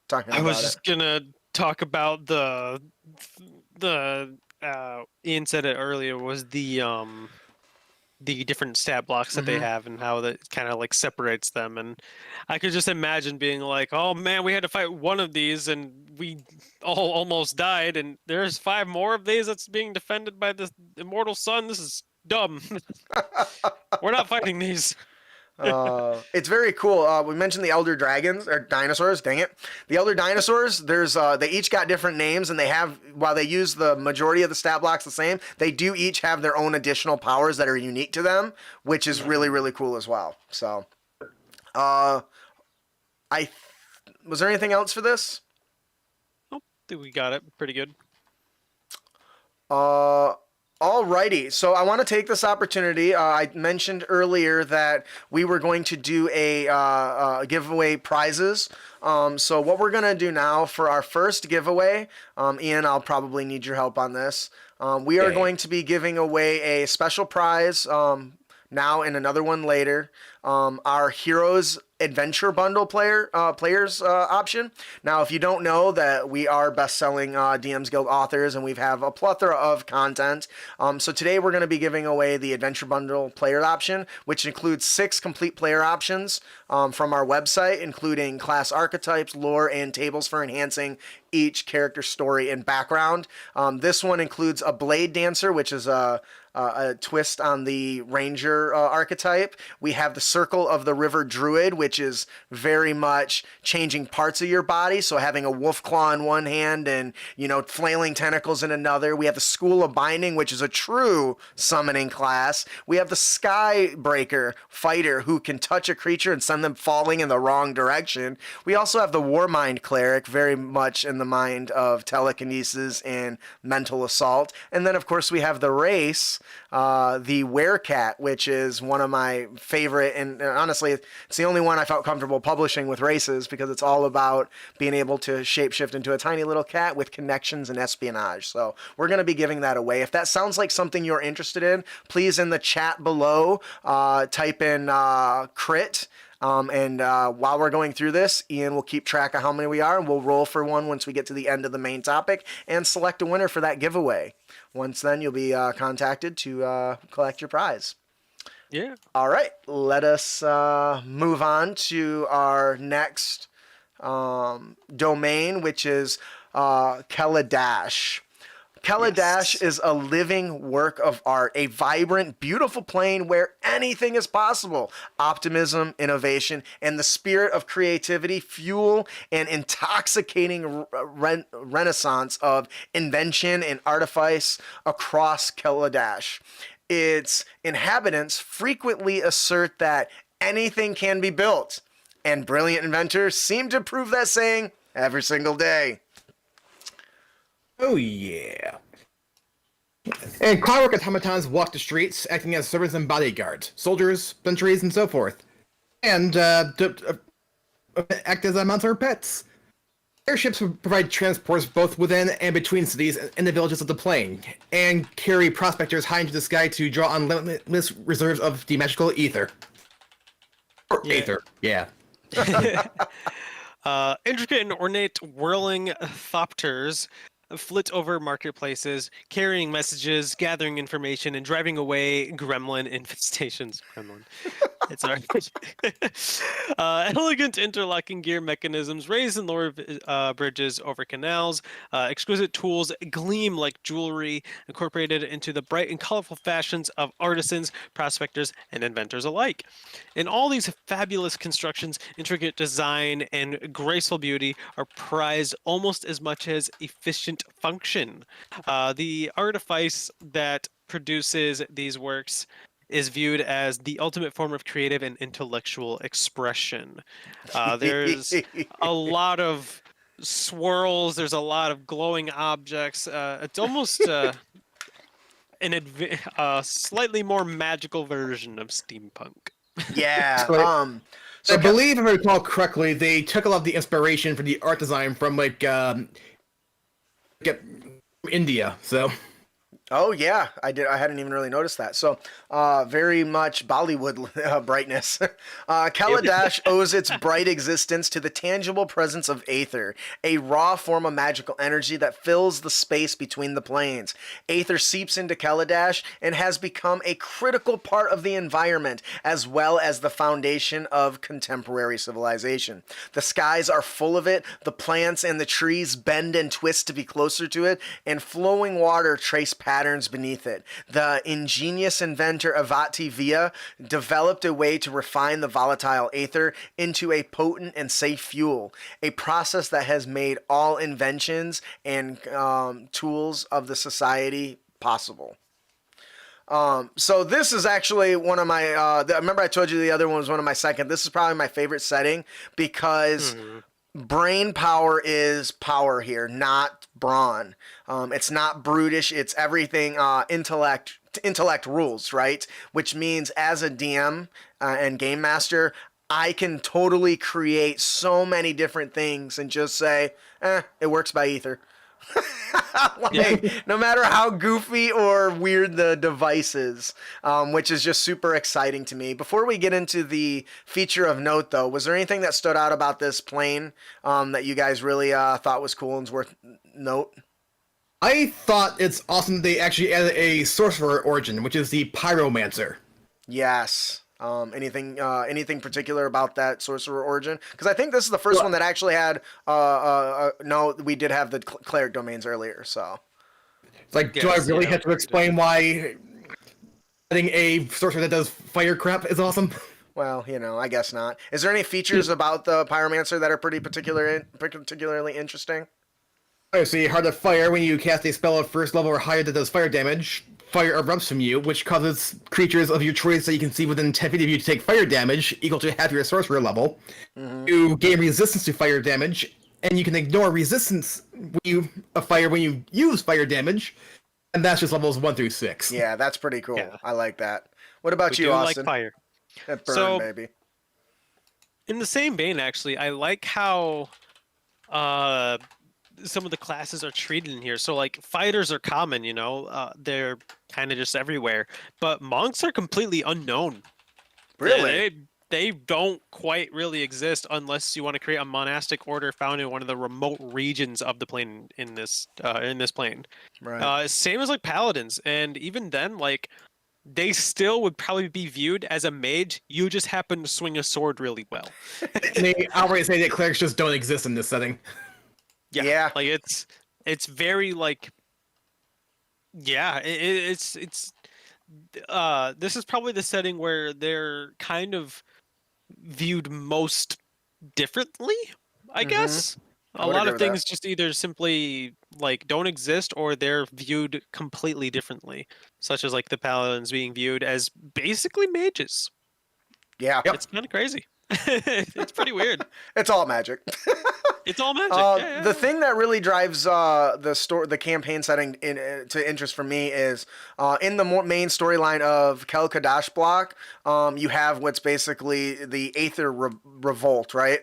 talking about it. I was just gonna talk about the Ian said it earlier, was the different stat blocks that they have and how that kind of like separates them. And I could just imagine being like, oh man, we had to fight one of these and we all almost died, and there's 5 more of these that's being defended by the immortal sun. This is dumb. We're not fighting these. It's very cool. We mentioned the elder dragons or dinosaurs. Dang it, the elder dinosaurs. There's they each got different names, and they have, while they use the majority of the stat blocks the same, they do each have their own additional powers that are unique to them, which is really, really cool as well. So, was there anything else for this? I think we got it pretty good. Alrighty, so I want to take this opportunity. I mentioned earlier that we were going to do a giveaway prizes. So what we're going to do now for our first giveaway, Ian, I'll probably need your help on this. We are going to be giving away a special prize now and another one later. Our Heroes Adventure Bundle players option. Now, if you don't know that we are best-selling DMs Guild authors and we have a plethora of content, so today we're going to be giving away the Adventure Bundle player option, which includes 6 complete player options from our website, including class archetypes, lore, and tables for enhancing each character story and background. This one includes a Blade Dancer, which is a twist on the Ranger archetype. We have the Circle of the River Druid, which is very much changing parts of your body. So having a wolf claw in one hand and, flailing tentacles in another. We have the School of Binding, which is a true summoning class. We have the Skybreaker fighter who can touch a creature and send them falling in the wrong direction. We also have the Warmind Cleric, very much in the mind of telekinesis and mental assault. And then, of course, we have the race, the Werecat, which is one of my favorite, and honestly, it's the only one I felt comfortable publishing with races because it's all about being able to shapeshift into a tiny little cat with connections and espionage. So we're going to be giving that away. If that sounds like something you're interested in, please in the chat below type in crit. And while we're going through this, Ian will keep track of how many we are, and we'll roll for one once we get to the end of the main topic and select a winner for that giveaway. Once then, you'll be contacted to collect your prize. Yeah. All right, let us move on to our next domain, which is Kaladesh. Kaladesh is a living work of art, a vibrant, beautiful plane where anything is possible. Optimism, innovation, and the spirit of creativity fuel an intoxicating renaissance of invention and artifice across Kaladesh. Its inhabitants frequently assert that anything can be built, and brilliant inventors seem to prove that saying every single day. Oh yeah. And clockwork automatons walk the streets, acting as servants and bodyguards, soldiers, sentries, and so forth. And act as monster pets. Airships provide transports both within and between cities and the villages of the plane, and carry prospectors high into the sky to draw on limitless reserves of the magical ether. Or aether, yeah. Intricate and ornate whirling thopters flit over marketplaces, carrying messages, gathering information, and driving away gremlin infestations. Gremlin. It's all right. Elegant interlocking gear mechanisms raise and lower bridges over canals. Exquisite tools gleam like jewelry, incorporated into the bright and colorful fashions of artisans, prospectors, and inventors alike. In all these fabulous constructions, intricate design and graceful beauty are prized almost as much as efficient function. The artifice that produces these works is viewed as the ultimate form of creative and intellectual expression. There's a lot of swirls, there's a lot of glowing objects. It's almost a slightly more magical version of steampunk. Yeah. So I believe, if I recall correctly, they took a lot of the inspiration for the art design from India. So. Oh yeah, I did. I hadn't even really noticed that. So, very much Bollywood brightness. Kaladesh owes its bright existence to the tangible presence of Aether, a raw form of magical energy that fills the space between the planes. Aether seeps into Kaladesh and has become a critical part of the environment, as well as the foundation of contemporary civilization. The skies are full of it. The plants and the trees bend and twist to be closer to it, and flowing water trace patterns beneath it. The ingenious inventor Avati Via developed a way to refine the volatile aether into a potent and safe fuel, a process that has made all inventions and tools of the society possible. So this is actually one of my, remember I told you the other one was one of my second. This is probably my favorite setting because brain power is power here, not brawn. It's not brutish. It's everything intellect rules, right? Which means as a DM and game master, I can totally create so many different things and just say, it works by ether. No matter how goofy or weird the device is, which is just super exciting to me. Before we get into the feature of note, though, was there anything that stood out about this plane that you guys really thought was cool and is worth note? I thought it's awesome they actually added a sorcerer origin, which is the Pyromancer. Yes. Anything particular about that sorcerer origin? Because I think this is the first one that actually had. No, we did have the cleric domains earlier. So, it's like, do I really have to explain why adding a sorcerer that does fire crap is awesome? Well, I guess not. Is there any features about the Pyromancer that are particularly interesting? Oh, so hard to fire when you cast a spell of first level or higher that does fire damage. Fire erupts from you, which causes creatures of your choice that you can see within 10 feet of you to take fire damage, equal to half your sorcerer level. You gain resistance to fire damage, and you can ignore resistance when you use fire damage, and that's just levels 1 through 6. Yeah, that's pretty cool. Yeah. I like that. What about We you, do like Austin? fire. That burn, So- baby. In the same vein, actually, I like how some of the classes are treated in here. So, like, fighters are common, they're kind of just everywhere. But monks are completely unknown. Really? They don't quite really exist unless you want to create a monastic order found in one of the remote regions of the plane in this plane. Right. Same as like paladins, and even then, like, they still would probably be viewed as a mage. You just happen to swing a sword really well. They outright say that clerics just don't exist in this setting. Yeah. Like it's very like, yeah, it's this is probably the setting where they're kind of viewed most differently, I guess. I A would lot agree of with that. things just either simply like don't exist or they're viewed completely differently, such as like the paladins being viewed as basically mages. Yeah. Yep. It's kind of crazy. It's pretty weird. It's all magic. It's all magic. Yeah. The thing that really drives the campaign setting to interest for me is in the main storyline of Kel Kadash block. You have what's basically the Aether Revolt, right?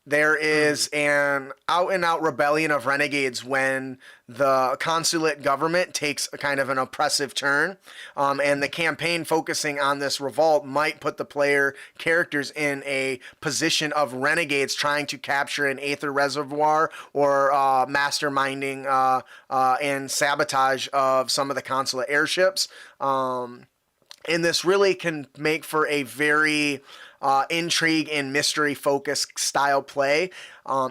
There is an out-and-out rebellion of renegades when the consulate government takes a kind of an oppressive turn, and the campaign focusing on this revolt might put the player characters in a position of renegades trying to capture an Aether reservoir or masterminding and sabotage of some of the consulate airships. And this really can make for a very intrigue and mystery focused style play,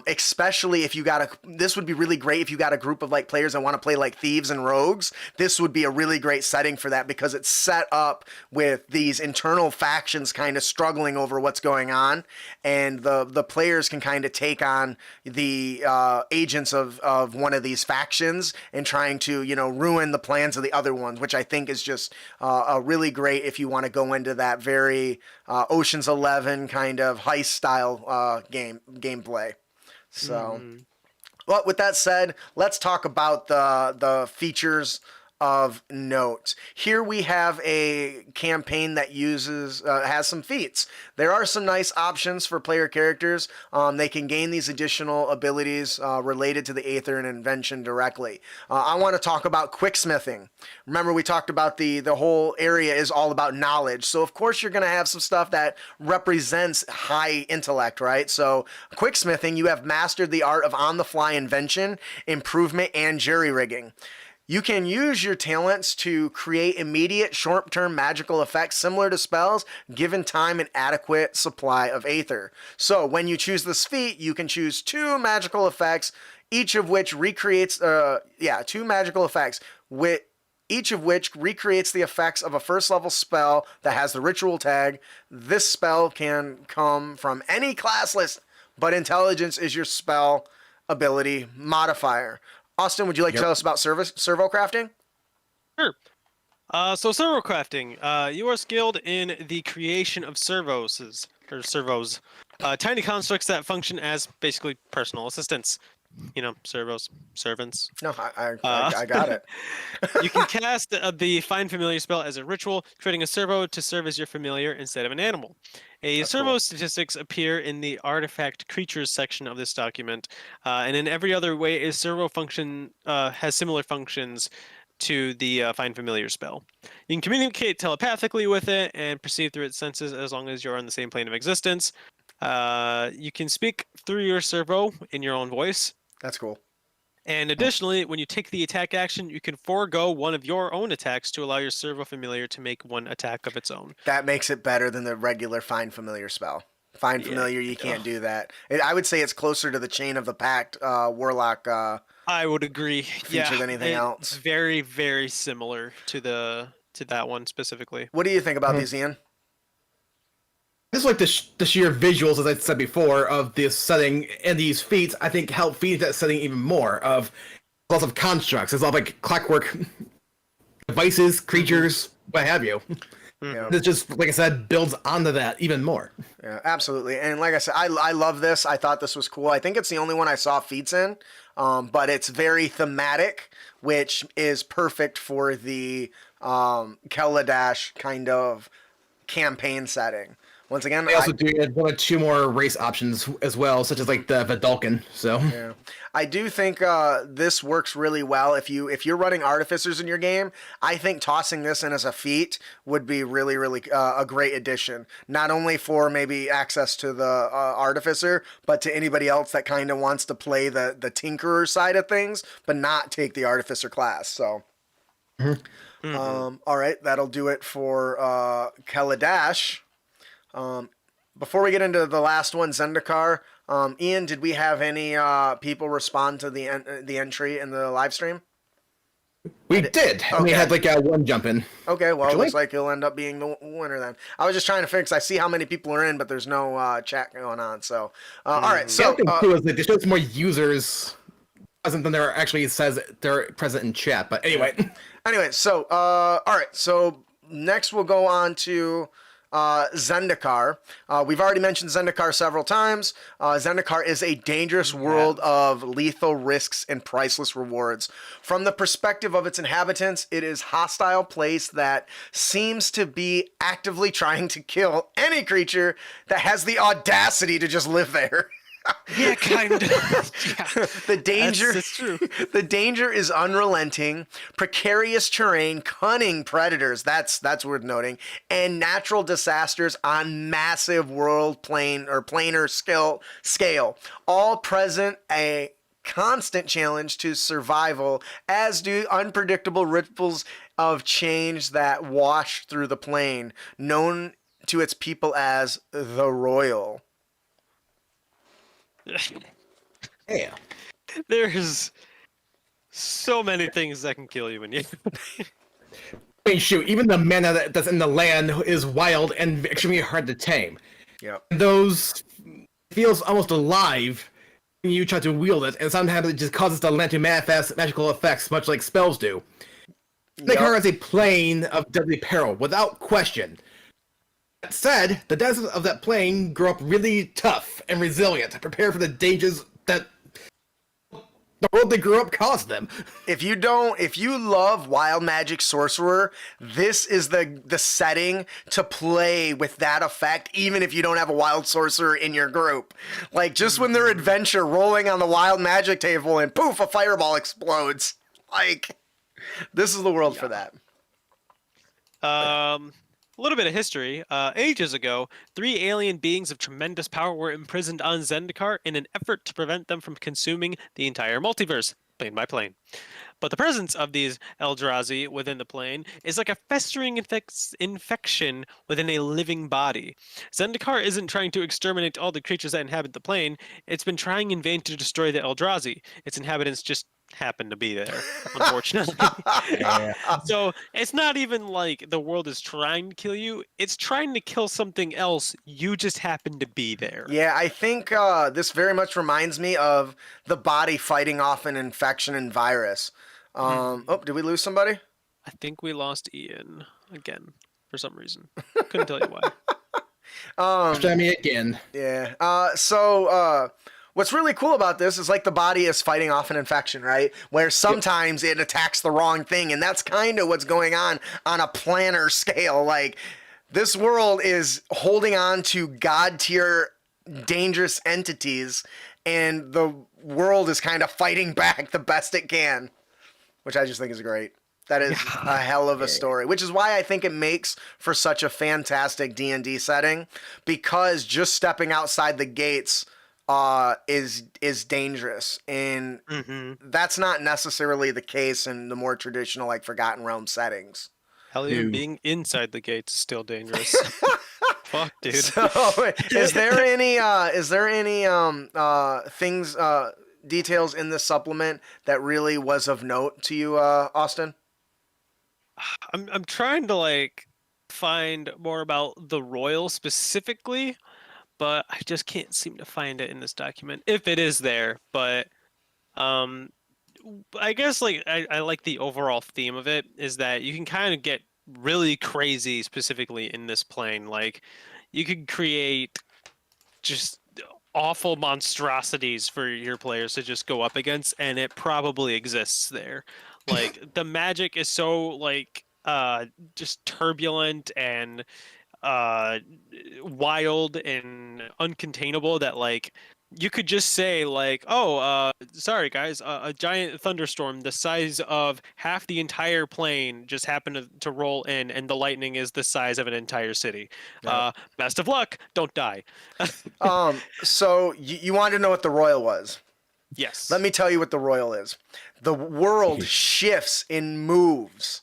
especially if you this would be really great if you got a group of like players that want to play like thieves and rogues. This would be a really great setting for that because it's set up with these internal factions kind of struggling over what's going on, and the players can kind of take on the agents of one of these factions and trying to ruin the plans of the other ones, which I think is just a really great if you want to go into that very Ocean's 11 kind of heist style gameplay. So, well, with that said, let's talk about the features of note. Here we have a campaign that has some feats. There are some nice options for player characters. They can gain these additional abilities related to the Aether and invention directly. I want to talk about Quicksmithing. Remember, we talked about the whole area is all about knowledge. So, of course, you're going to have some stuff that represents high intellect, right? So, Quicksmithing, you have mastered the art of on-the-fly invention, improvement, and jury-rigging. You can use your talents to create immediate short-term magical effects similar to spells, given time and adequate supply of Aether. So when you choose this feat, you can choose two magical effects, each of which recreates the effects of a first level spell that has the ritual tag. This spell can come from any class list, but intelligence is your spell ability modifier. Austin, would you like to tell us about servo crafting? Sure. So servo crafting. You are skilled in the creation of servos, tiny constructs that function as basically personal assistants. Servos, servants. No, I got it. You can cast the Find Familiar spell as a ritual, creating a servo to serve as your familiar instead of an animal. That's servo cool. statistics appear in the artifact creatures section of this document, and in every other way, a servo function has similar functions to the Find Familiar spell. You can communicate telepathically with it and perceive through its senses as long as you're on the same plane of existence. You can speak through your servo in your own voice. That's cool. And additionally, when you take the attack action, you can forego one of your own attacks to allow your servo familiar to make one attack of its own. That makes it better than the regular Find Familiar spell. Find Familiar, you can't do that. I would say it's closer to the Chain of the Pact Warlock I would agree. feature than anything else. It's very, very similar to that one specifically. What do you think about these, Ian? Just like the sheer visuals, as I said before, of this setting and these feats, I think help feed that setting even more. Of lots of constructs, there's a lot of like clockwork devices, creatures, what have you. Yeah. It just, like I said, builds onto that even more. Yeah, absolutely. And like I said, I love this. I thought this was cool. I think it's the only one I saw feats in, but it's very thematic, which is perfect for the Kaladesh kind of campaign setting. Once again, They also do one or two more race options as well, such as like the Vidalcan. So yeah, I do think this works really well. If you're running artificers in your game, I think tossing this in as a feat would be really a great addition. Not only for maybe access to the artificer, but to anybody else that kind of wants to play the tinkerer side of things, but not take the artificer class. So. All right, that'll do it for Kaladesh. Before we get into the last one, Zendikar, Ian, did we have any people respond to the entry in the live stream? we did. And we Okay. had like one jump in. Okay, well, it Actually? looks like he'll end up being the winner then. I was just trying to fix. I see how many people are in, but there's no chat going on. So, all right. The So, other thing too is that there's just more users present than there actually says they're present in chat. But anyway, so, all right. So next we'll go on to Zendikar. We've already mentioned Zendikar several times. Zendikar is a dangerous world of lethal risks and priceless rewards. From the perspective of its inhabitants, it is a hostile place that seems to be actively trying to kill any creature that has the audacity to just live there. Yeah, kind of. Yeah. The danger, That's true. the danger is unrelenting, precarious terrain, cunning predators. That's worth noting, and natural disasters on massive world plane or planar scale, all present a constant challenge to survival, as do unpredictable ripples of change that wash through the plane, known to its people as the Royal. yeah. There's so many things that can kill you when you. I mean, shoot, even the mana that's in the land is wild and extremely hard to tame. Yep. Those feels almost alive when you try to wield it, and sometimes it just causes the land to manifest magical effects, much like spells do. Zendikar is a plane of deadly peril, without question. That said, the denizens of that plane grow up really tough and resilient, prepared for the dangers that the world they grew up caused them. If you love wild magic sorcerer, this is the setting to play with that effect, even if you don't have a wild sorcerer in your group. Like, just when they're adventure rolling on the wild magic table and poof, a fireball explodes. Like, this is the world for that. A little bit of history. Ages ago, 3 alien beings of tremendous power were imprisoned on Zendikar in an effort to prevent them from consuming the entire multiverse, plane by plane. But the presence of these Eldrazi within the plane is like a festering infection within a living body. Zendikar isn't trying to exterminate all the creatures that inhabit the plane. It's been trying in vain to destroy the Eldrazi. Its inhabitants just happen to be there, unfortunately. So it's not even like the world is trying to kill you. It's trying to kill something else. You just happen to be there. Yeah, I think this very much reminds me of the body fighting off an infection and virus. Oh, did we lose somebody? I think we lost Ian again for some reason. Couldn't tell you why. Try me again. Yeah. What's really cool about this is like the body is fighting off an infection, right? Where sometimes it attacks the wrong thing, and that's kind of what's going on a planar scale. Like, this world is holding on to god tier dangerous entities, and the world is kind of fighting back the best it can, which I just think is great. That is a hell of a story, which is why I think it makes for such a fantastic D&D setting, because just stepping outside the gates is dangerous, and that's not necessarily the case in the more traditional, like, Forgotten Realms settings. Hell, even being inside the gates is still dangerous. Fuck, dude. So, is there any things, details in this supplement that really was of note to you, Austin? I'm trying to like find more about the Royal specifically, but I just can't seem to find it in this document, if it is there. But I guess like I like the overall theme of it is that you can kind of get really crazy specifically in this plane. Like, you could create just awful monstrosities for your players to just go up against, and it probably exists there. Like, the magic is so like just turbulent and uh wild and uncontainable that like you could just say like, oh, sorry guys, a giant thunderstorm the size of half the entire plane just happened to roll in, and the lightning is the size of an entire city. Yep. Best of luck, don't die. So you wanted to know what the royal was. Yes. Let me tell you what the royal is. The world shifts and moves.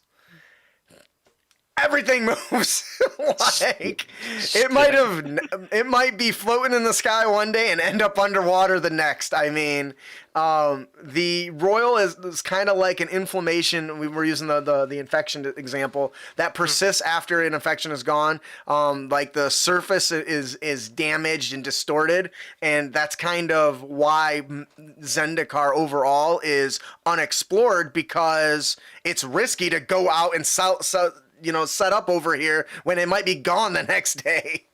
Everything moves. Like it might be floating in the sky one day and end up underwater the next. I mean, the royal is kind of like an inflammation. We were using the infection example that persists after an infection is gone. Like the surface is damaged and distorted, and that's kind of why Zendikar overall is unexplored, because it's risky to go out and set up over here when it might be gone the next day.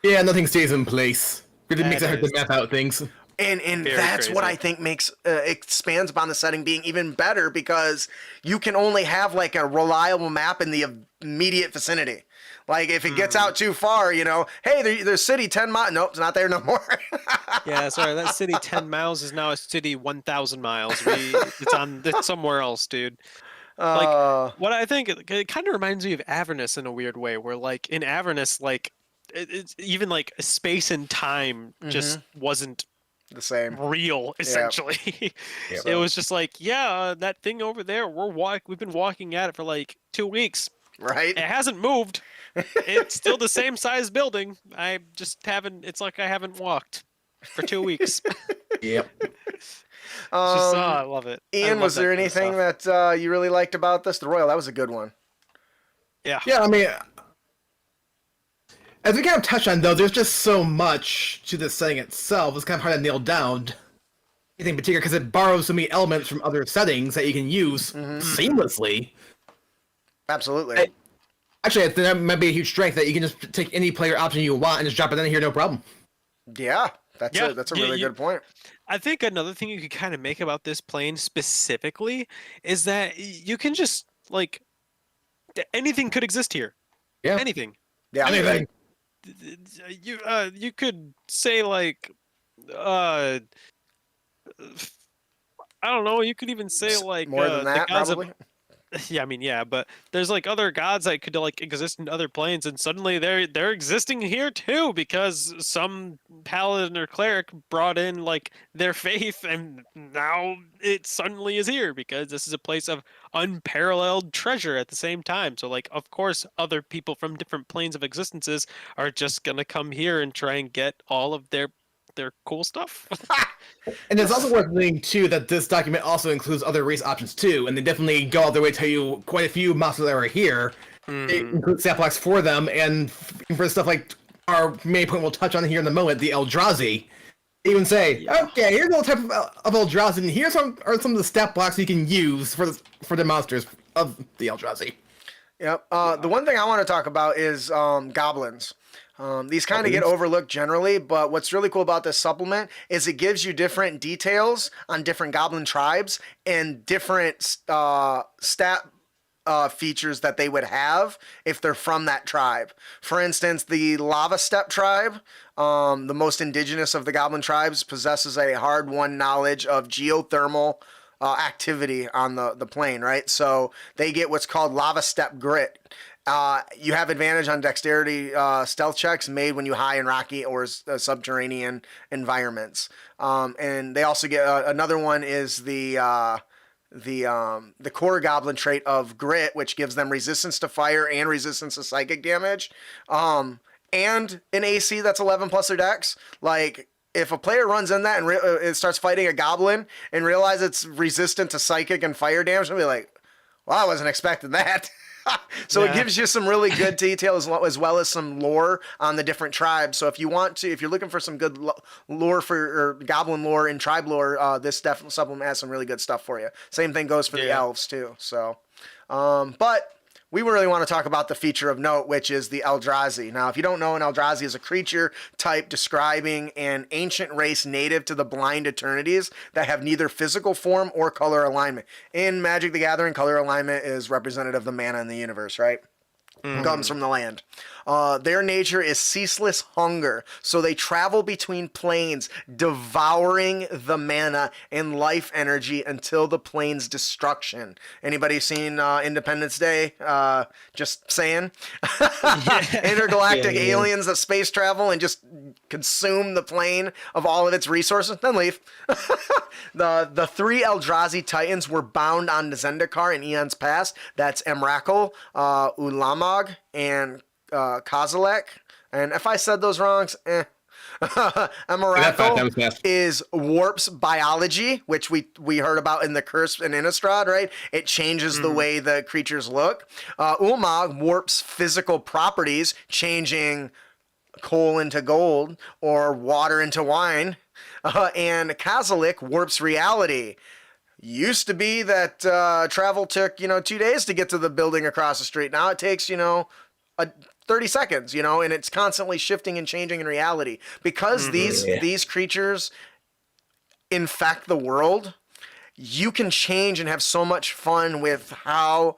Yeah, nothing stays in place. It makes it hard to map out things. And that's crazy. what I think makes expands upon the setting being even better, because you can only have like a reliable map in the immediate vicinity. Like if it gets out too far, hey, there's city 10 miles. Nope, it's not there no more. Yeah, sorry, that city 10 miles is now a city 1,000 miles. It's somewhere else, dude. Like, what I think, it kind of reminds me of Avernus in a weird way, where like in Avernus, like it's even like space and time just wasn't the same. real, essentially. Yep. It was just like, yeah, that thing over there, we've been walking at it for like 2 weeks. Right? It hasn't moved. It's still the same size building. I just haven't. It's like I haven't walked for 2 weeks. Yep. I love it. Ian, was there anything that you really liked about this? The royal, that was a good one. Yeah. Yeah, I mean, as we kind of touched on, though, there's just so much to the setting itself. It's kind of hard to nail down anything in particular, because it borrows so many elements from other settings that you can use seamlessly. Absolutely. Actually, I think that might be a huge strength, that you can just take any player option you want and just drop it in here, no problem. Yeah, that's a really good point. I think another thing you could kind of make about this plane specifically is that you can just like anything could exist here. Yeah. Anything. Yeah. Anything. You could say like I don't know, you could even say like more than that, the gods probably. Yeah, I mean, yeah, but there's like other gods that could like exist in other planes, and suddenly they're existing here too, because some paladin or cleric brought in like their faith, and now it suddenly is here because this is a place of unparalleled treasure at the same time. So like, of course, other people from different planes of existences are just gonna come here and try and get all of their cool stuff. And it's also worth noting, too, that this document also includes other race options, too, and they definitely go out their way to tell you quite a few monsters that are here. It includes stat blocks for them, and for stuff like our main point we'll touch on here in a moment, the Eldrazi. They even say, okay, here's all type of Eldrazi, and here's some of the stat blocks you can use for the monsters of the Eldrazi. Yep. The one thing I want to talk about is goblins. These kind of get overlooked generally, but what's really cool about this supplement is it gives you different details on different goblin tribes and different stat features that they would have if they're from that tribe. For instance, the Lava Steppe tribe, the most indigenous of the goblin tribes, possesses a hard-won knowledge of geothermal activity on the plane, right? So they get what's called Lava Steppe Grit. You have advantage on dexterity stealth checks made when you high in rocky or subterranean environments. And they also get another one is the core goblin trait of Grit, which gives them resistance to fire and resistance to psychic damage. And an AC that's 11 plus their dex. Like, if a player runs in that and it starts fighting a goblin and realizes it's resistant to psychic and fire damage, they'll be like, well, I wasn't expecting that. So it gives you some really good detail as well as some lore on the different tribes. So if you're looking for some good lore or goblin lore and tribe lore, this supplement has some really good stuff for you. Same thing goes for the elves too. So, but we really want to talk about the feature of note, which is the Eldrazi. Now, if you don't know, an Eldrazi is a creature type describing an ancient race native to the Blind Eternities that have neither physical form or color alignment. In Magic the Gathering, color alignment is representative of the mana in the universe, right? Comes from the land. Their nature is ceaseless hunger, so they travel between planes, devouring the mana and life energy until the plane's destruction. Anybody seen Independence Day? Just saying. Intergalactic aliens that space travel and just consume the plane of all of its resources, then leave. The 3 Eldrazi Titans were bound on Zendikar in eons past. That's Emrakul, Ulamog, and Kozilek. And if I said those wrongs, Emrakul is warps biology, which we heard about in the Curse and Innistrad, right? It changes the way the creatures look. Ulamog warps physical properties, changing coal into gold or water into wine. And Kozilek warps reality. Used to be that travel took, 2 days to get to the building across the street. Now it takes, 30 seconds, and it's constantly shifting and changing in reality. Because these creatures infect the world, you can change and have so much fun with how...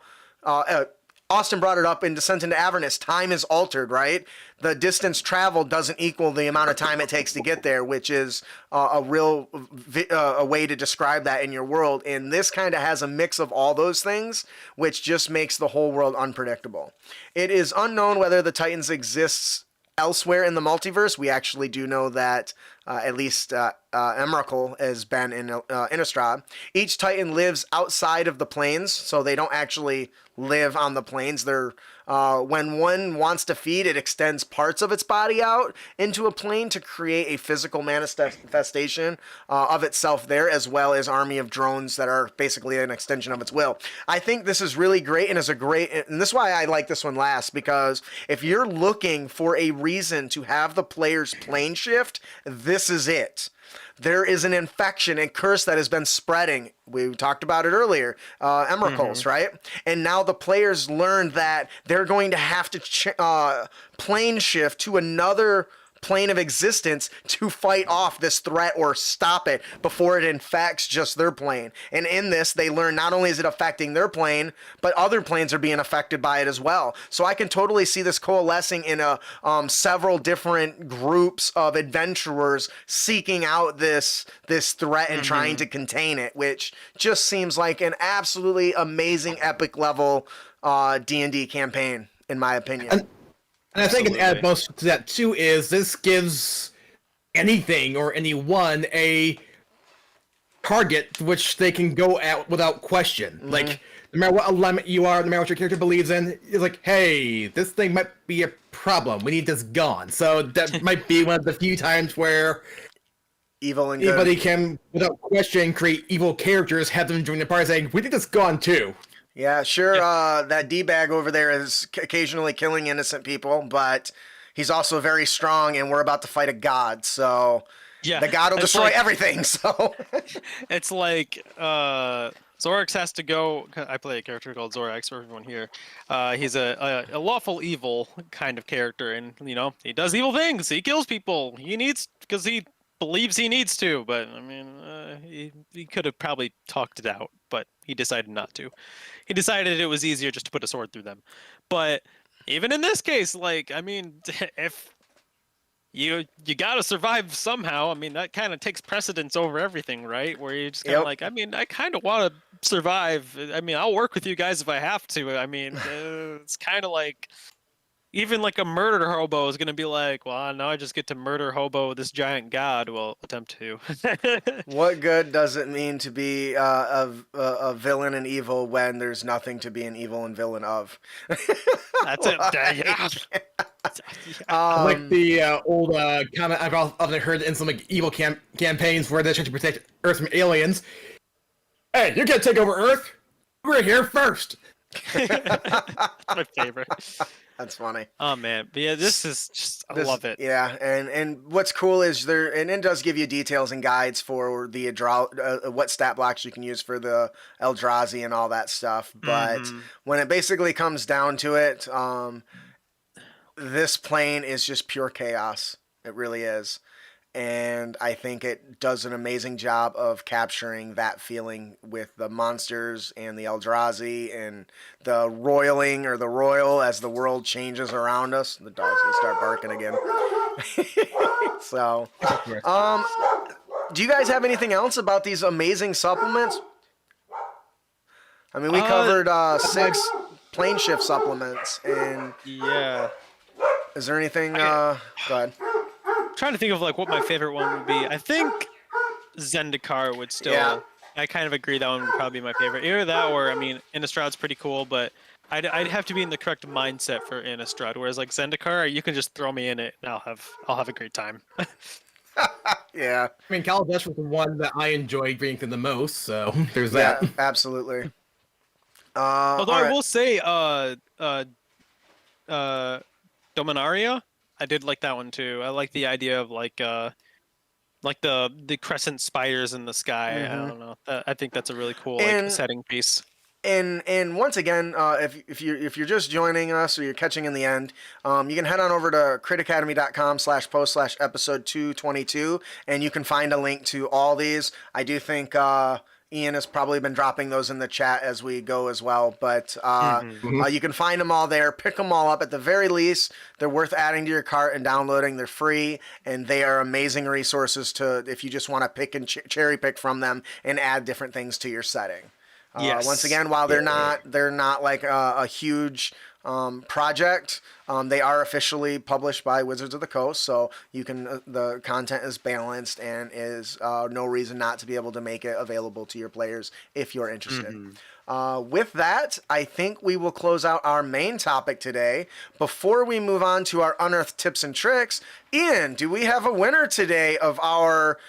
Austin brought it up in Descent into Avernus. Time is altered, right? The distance traveled doesn't equal the amount of time it takes to get there, which is a way to describe that in your world. And this kind of has a mix of all those things, which just makes the whole world unpredictable. It is unknown whether the Titans exists elsewhere in the multiverse. We actually do know that at least Emrakul has been in Innistrad. Each Titan lives outside of the planes, so they don't actually live on the planes. They're when one wants to feed, it extends parts of its body out into a plane to create a physical manifestation of itself there, as well as army of drones that are basically an extension of its will. I think this is really great, and this is why I like this one last, because if you're looking for a reason to have the player's plane shift, this is it. There is an infection and curse that has been spreading. We talked about it earlier, Emrakul's, right? And now the players learned that they're going to have to plane shift to another plane of existence to fight off this threat or stop it before it infects just their plane. And in this, they learn not only is it affecting their plane, but other planes are being affected by it as well. So I can totally see this coalescing in several different groups of adventurers seeking out this threat and trying to contain it, which just seems like an absolutely amazing epic level D&D campaign, in my opinion. And I think to add most to that too is this gives anything or anyone a target which they can go at without question. Like, no matter what alignment you are, no matter what your character believes in, it's like, hey, this thing might be a problem. We need this gone. So that might be one of the few times where evil and good. Anybody can, without question, create evil characters, have them join the party saying, we need this gone too. Yeah, sure. That D-bag over there is occasionally killing innocent people, but he's also very strong, and we're about to fight a god, so the god will destroy everything. So it's like Zorax has to go. I play a character called Zorax for everyone here. He's a lawful evil kind of character, and he does evil things. He kills people. He needs because he believes he needs to, but I mean, he could have probably talked it out, but he decided not to. He decided it was easier just to put a sword through them. But even in this case, like, I mean, if you gotta survive somehow, I mean, that kind of takes precedence over everything, right? Where you just kind of like, I mean, I kind of want to survive. I mean, I'll work with you guys if I have to. I mean, it's kind of like, even like a murder hobo is going to be like, well, now I just get to murder hobo this giant god. Well, attempt to. What good does it mean to be a villain and evil when there's nothing to be an evil and villain of? That's it. Like the old comment I've often heard in some like evil campaigns where they're trying to protect Earth from aliens. Hey, you can't take over Earth. We're here first. My favorite. That's funny. Oh man, but yeah, this is just I love it. Yeah, and what's cool is and it does give you details and guides for the what stat blocks you can use for the Eldrazi and all that stuff. But when it basically comes down to it, this plane is just pure chaos. It really is. And I think it does an amazing job of capturing that feeling with the monsters and the Eldrazi and the roiling or the royal as the world changes around us. The dogs will start barking again. So, do you guys have anything else about these amazing supplements? I mean, we covered 6 plane shift supplements, and yeah. Is there anything? Go ahead. Trying to think of like what my favorite one would be. I think Zendikar would still. Yeah. I kind of agree that one would probably be my favorite. Either that or I mean Innistrad's pretty cool, but I'd have to be in the correct mindset for Innistrad. Whereas like Zendikar, you can just throw me in it and I'll have a great time. Yeah. I mean, Kaladesh was the one that I enjoyed reading the most, so there's that. Yeah, absolutely. Although I will say, Domineera, I did like that one too. I like the idea of like the crescent spiders in the sky. I don't know. I think that's a really cool like setting piece. And once again, if you're just joining us or you're catching in the end, you can head on over to critacademy.com/post/episode 222, and you can find a link to all these. I do think Ian has probably been dropping those in the chat as we go as well, but you can find them all there. Pick them all up. At the very least, they're worth adding to your cart and downloading. They're free, and they are amazing resources to if you just want to pick and cherry pick from them and add different things to your setting. Yes. Once again, while they're not like a huge project, they are officially published by Wizards of the Coast, so you can the content is balanced and is no reason not to be able to make it available to your players if you're interested. With that, I think we will close out our main topic today. Before we move on to our Unearthed tips and tricks, Ian, do we have a winner today of our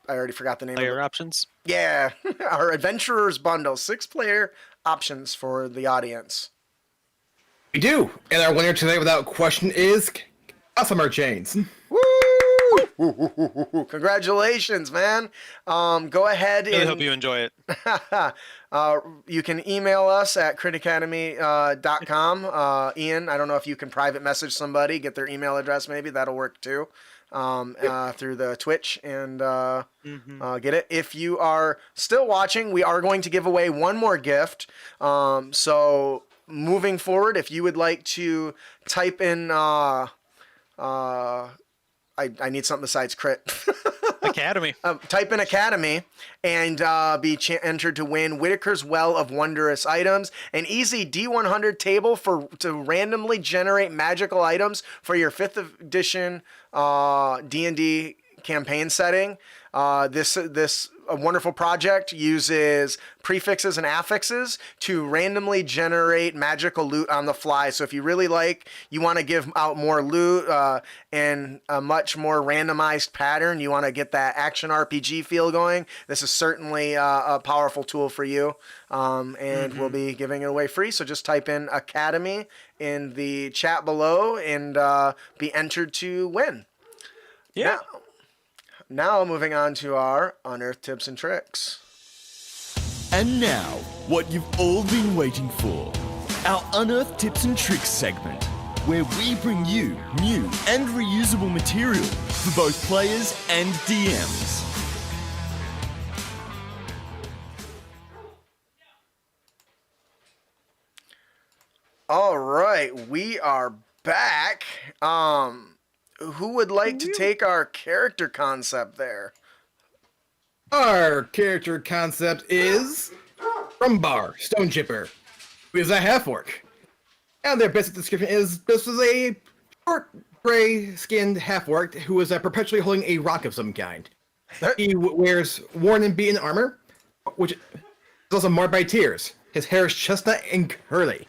I already forgot the name Player of it. options. Yeah, our Adventurers Bundle, 6-player options for the audience. We do, and our winner today, without question, is Customer Chains. Woo! Congratulations, man. Go ahead Really and hope you enjoy it. you can email us at critacademy.com. Ian, I don't know if you can private message somebody, get their email address, maybe that'll work too. Through the Twitch and get it. If you are still watching, we are going to give away one more gift. So moving forward, if you would like to type in, I need something besides crit. Academy. Type in Academy and be entered to win Whitaker's Well of Wondrous Items, an easy D100 table to randomly generate magical items for your 5th edition D&D campaign setting. This a wonderful project uses prefixes and affixes to randomly generate magical loot on the fly. So if you really you want to give out more loot in a much more randomized pattern, you want to get that action RPG feel going, this is certainly a powerful tool for you. And we'll be giving it away free. So just type in Academy in the chat below and be entered to win. Yeah. Now moving on to our Unearthed tips and tricks. And now, what you've all been waiting for. Our Unearthed Tips and Tricks segment, where we bring you new and reusable material for both players and DMs. All right, we are back. Who would like to take our character concept there? Our character concept is Rumbar, Stone Chipper, who is a half-orc. And their basic description is this is a short, gray-skinned half-orc who is perpetually holding a rock of some kind. He wears worn and beaten armor, which is also marked by tears. His hair is chestnut and curly.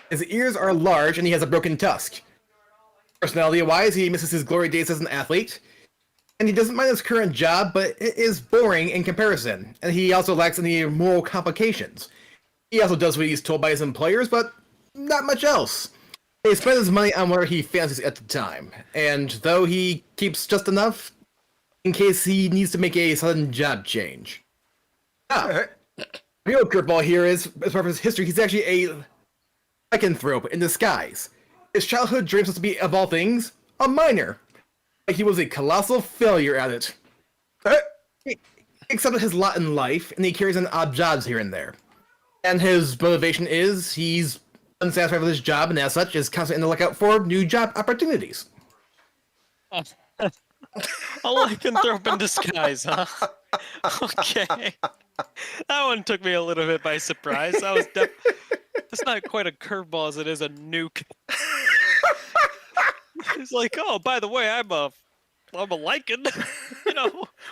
His ears are large and he has a broken tusk. Personality-wise, he misses his glory days as an athlete, and he doesn't mind his current job, but it is boring in comparison, and he also lacks any moral complications. He also does what he's told by his employers, but not much else. He spends his money on where he fancies at the time, and though he keeps just enough in case he needs to make a sudden job change. The real curveball here is, as far as his history, he's actually a lycanthrope in disguise. His childhood dreams was to be, of all things, a miner. But he was a colossal failure at it. He accepted his lot in life, and he carries on odd jobs here and there. And his motivation is he's unsatisfied with his job, and as such is constantly on the lookout for new job opportunities. A lycanthrope in disguise, huh? Okay. That one took me a little bit by surprise. That's not quite a curveball as it is a nuke. He's like, oh, by the way, I'm a lycan.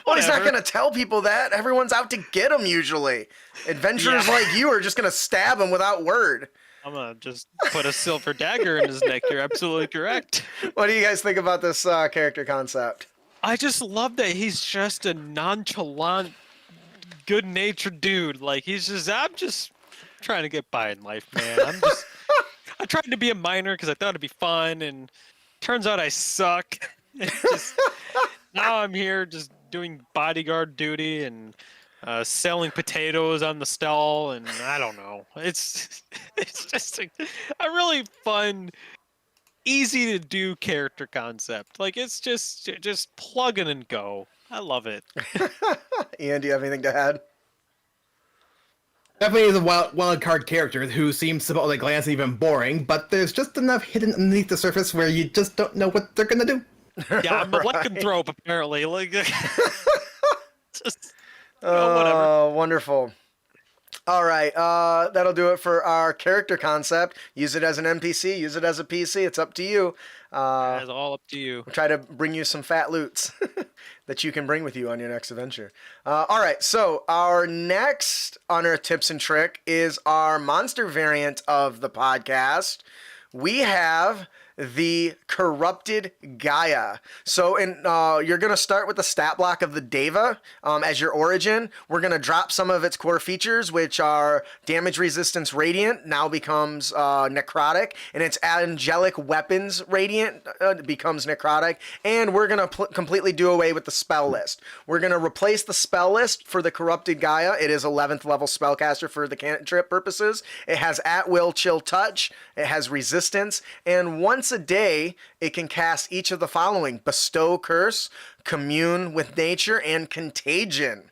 Well, he's not whatever. going to tell people that. Everyone's out to get him usually. Adventurers like you are just going to stab him without word. I'm gonna just put a silver dagger in his neck. You're absolutely correct. What do you guys think about this character concept? I just love that he's just a nonchalant, good-natured dude. Like I'm just trying to get by in life, man. I tried to be a miner because I thought it'd be fun, and turns out I suck. Now I'm here just doing bodyguard duty and selling potatoes on the stall, and I don't know. It's just a really fun, easy to do character concept. Like it's just plug in and go. I love it. Ian, do you have anything to add? Definitely is a wild card character who seems to like glance even boring, but there's just enough hidden underneath the surface where you just don't know what they're gonna do. Yeah, I'm a lycanthrope apparently. Like, just Oh, whatever. wonderful. All right, that'll do it for our character concept. Use it as an NPC, use it as a PC. It's up to you. It's all up to you. We'll try to bring you some fat loots that you can bring with you on your next adventure. All right, so our next Unearthed Tips and Trick is our monster variant of the podcast. We have the Corrupted Gaia. So you're going to start with the stat block of the Deva as your origin. We're going to drop some of its core features, which are damage resistance radiant, now becomes necrotic, and its angelic weapons radiant becomes necrotic, and we're going to completely do away with the spell list. We're going to replace the spell list for the Corrupted Gaia. It is 11th level spellcaster for the cantrip purposes. It has at-will chill touch, it has resistance, and once a day, it can cast each of the following: Bestow Curse, Commune with Nature, and Contagion.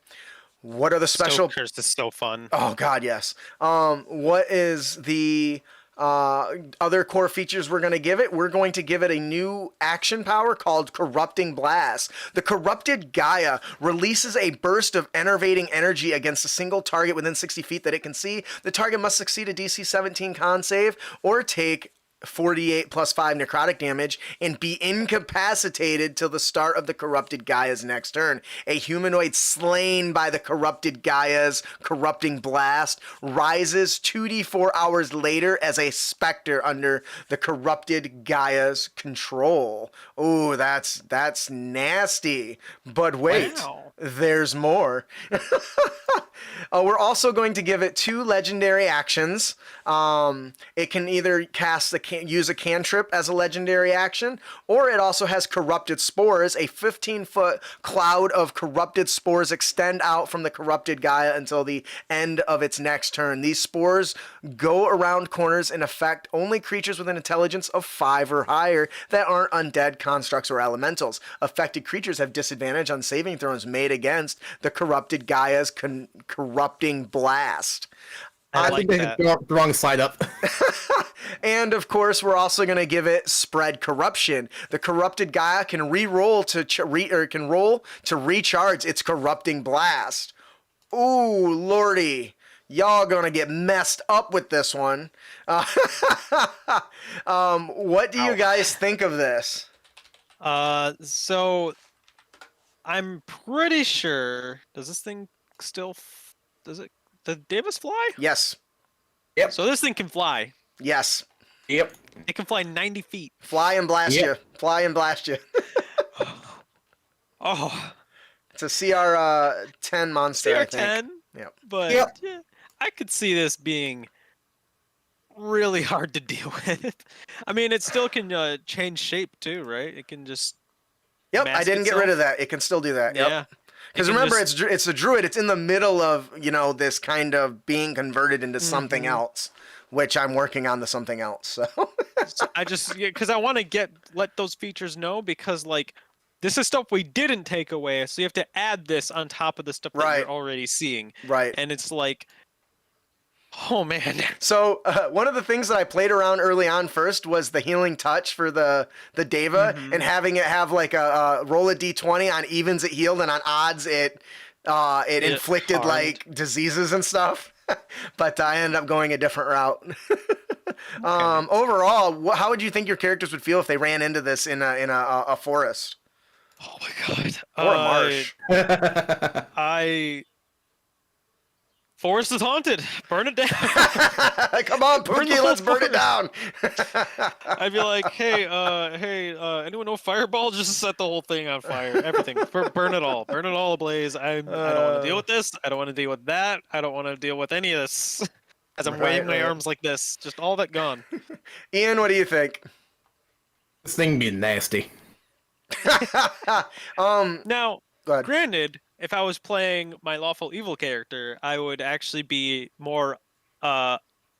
What are the special... Curse is so fun. Oh, God, yes. What is the other core features we're going to give it? We're going to give it a new action power called Corrupting Blast. The Corrupted Gaia releases a burst of enervating energy against a single target within 60 feet that it can see. The target must succeed a DC 17 con save or take 48 plus 5 necrotic damage and be incapacitated till the start of the Corrupted Gaia's next turn. A humanoid slain by the Corrupted Gaia's corrupting blast rises 2d4 hours later as a specter under the Corrupted Gaia's control. Oh, that's nasty. But wait, Wow. There's more. We're also going to give it 2 legendary actions. It can either use a cantrip as a legendary action, or it also has Corrupted Spores. A 15-foot cloud of corrupted spores extend out from the Corrupted Gaia until the end of its next turn. These spores go around corners and affect only creatures with an intelligence of 5 or higher that aren't undead, constructs, or elementals. Affected creatures have disadvantage on saving throws made against the Corrupted Gaia's corrupting blast. I think like they that. hit the wrong side up. And of course, we're also going to give it Spread Corruption. The Corrupted Gaia can roll to recharge its corrupting blast. Ooh, lordy. Y'all gonna get messed up with this one. What do you guys think of this? So I'm pretty sure. Does this thing still? Does Davis fly? Yes. So this thing can fly. Yes. Yep. It can fly 90 feet. Fly and blast you. Fly and blast you. Oh, It's a CR 10 monster, I think. CR10. Yep. But Yep. yeah, I could see this being really hard to deal with. I mean, it still can change shape too, right? It can just Yep, I mask didn't get rid of itself. that. It can still do that. Yep. Yeah. Because It can remember, just- it's a druid. It's in the middle of this kind of being converted into something else, which I'm working on the something else. So so I just because I want to let those features know because like this is stuff we didn't take away, so you have to add this on top of the stuff that Right. you're already seeing. Right. And it's like, oh man. So one of the things that I played around early on first was the healing touch for the Deva, and having it have like a roll a d20 on evens it healed and on odds it inflicted harmed. like diseases and stuff. But I ended up going a different route. Overall, how would you think your characters would feel if they ran into this in a forest Oh my god. or a marsh? Forest is haunted. Burn it down. Come on, Burn the Pookie, whole let's burn it down. I'd be like, hey, anyone know Fireball? Just set the whole thing on fire. Everything. Burn it all. Burn it all ablaze. I don't want to deal with this. I don't want to deal with that. I don't want to deal with any of this. As I'm waving my arms like this. Just all that gone. Ian, what do you think? This thing be nasty. Now, Go ahead. granted, if I was playing my lawful evil character, I would actually be more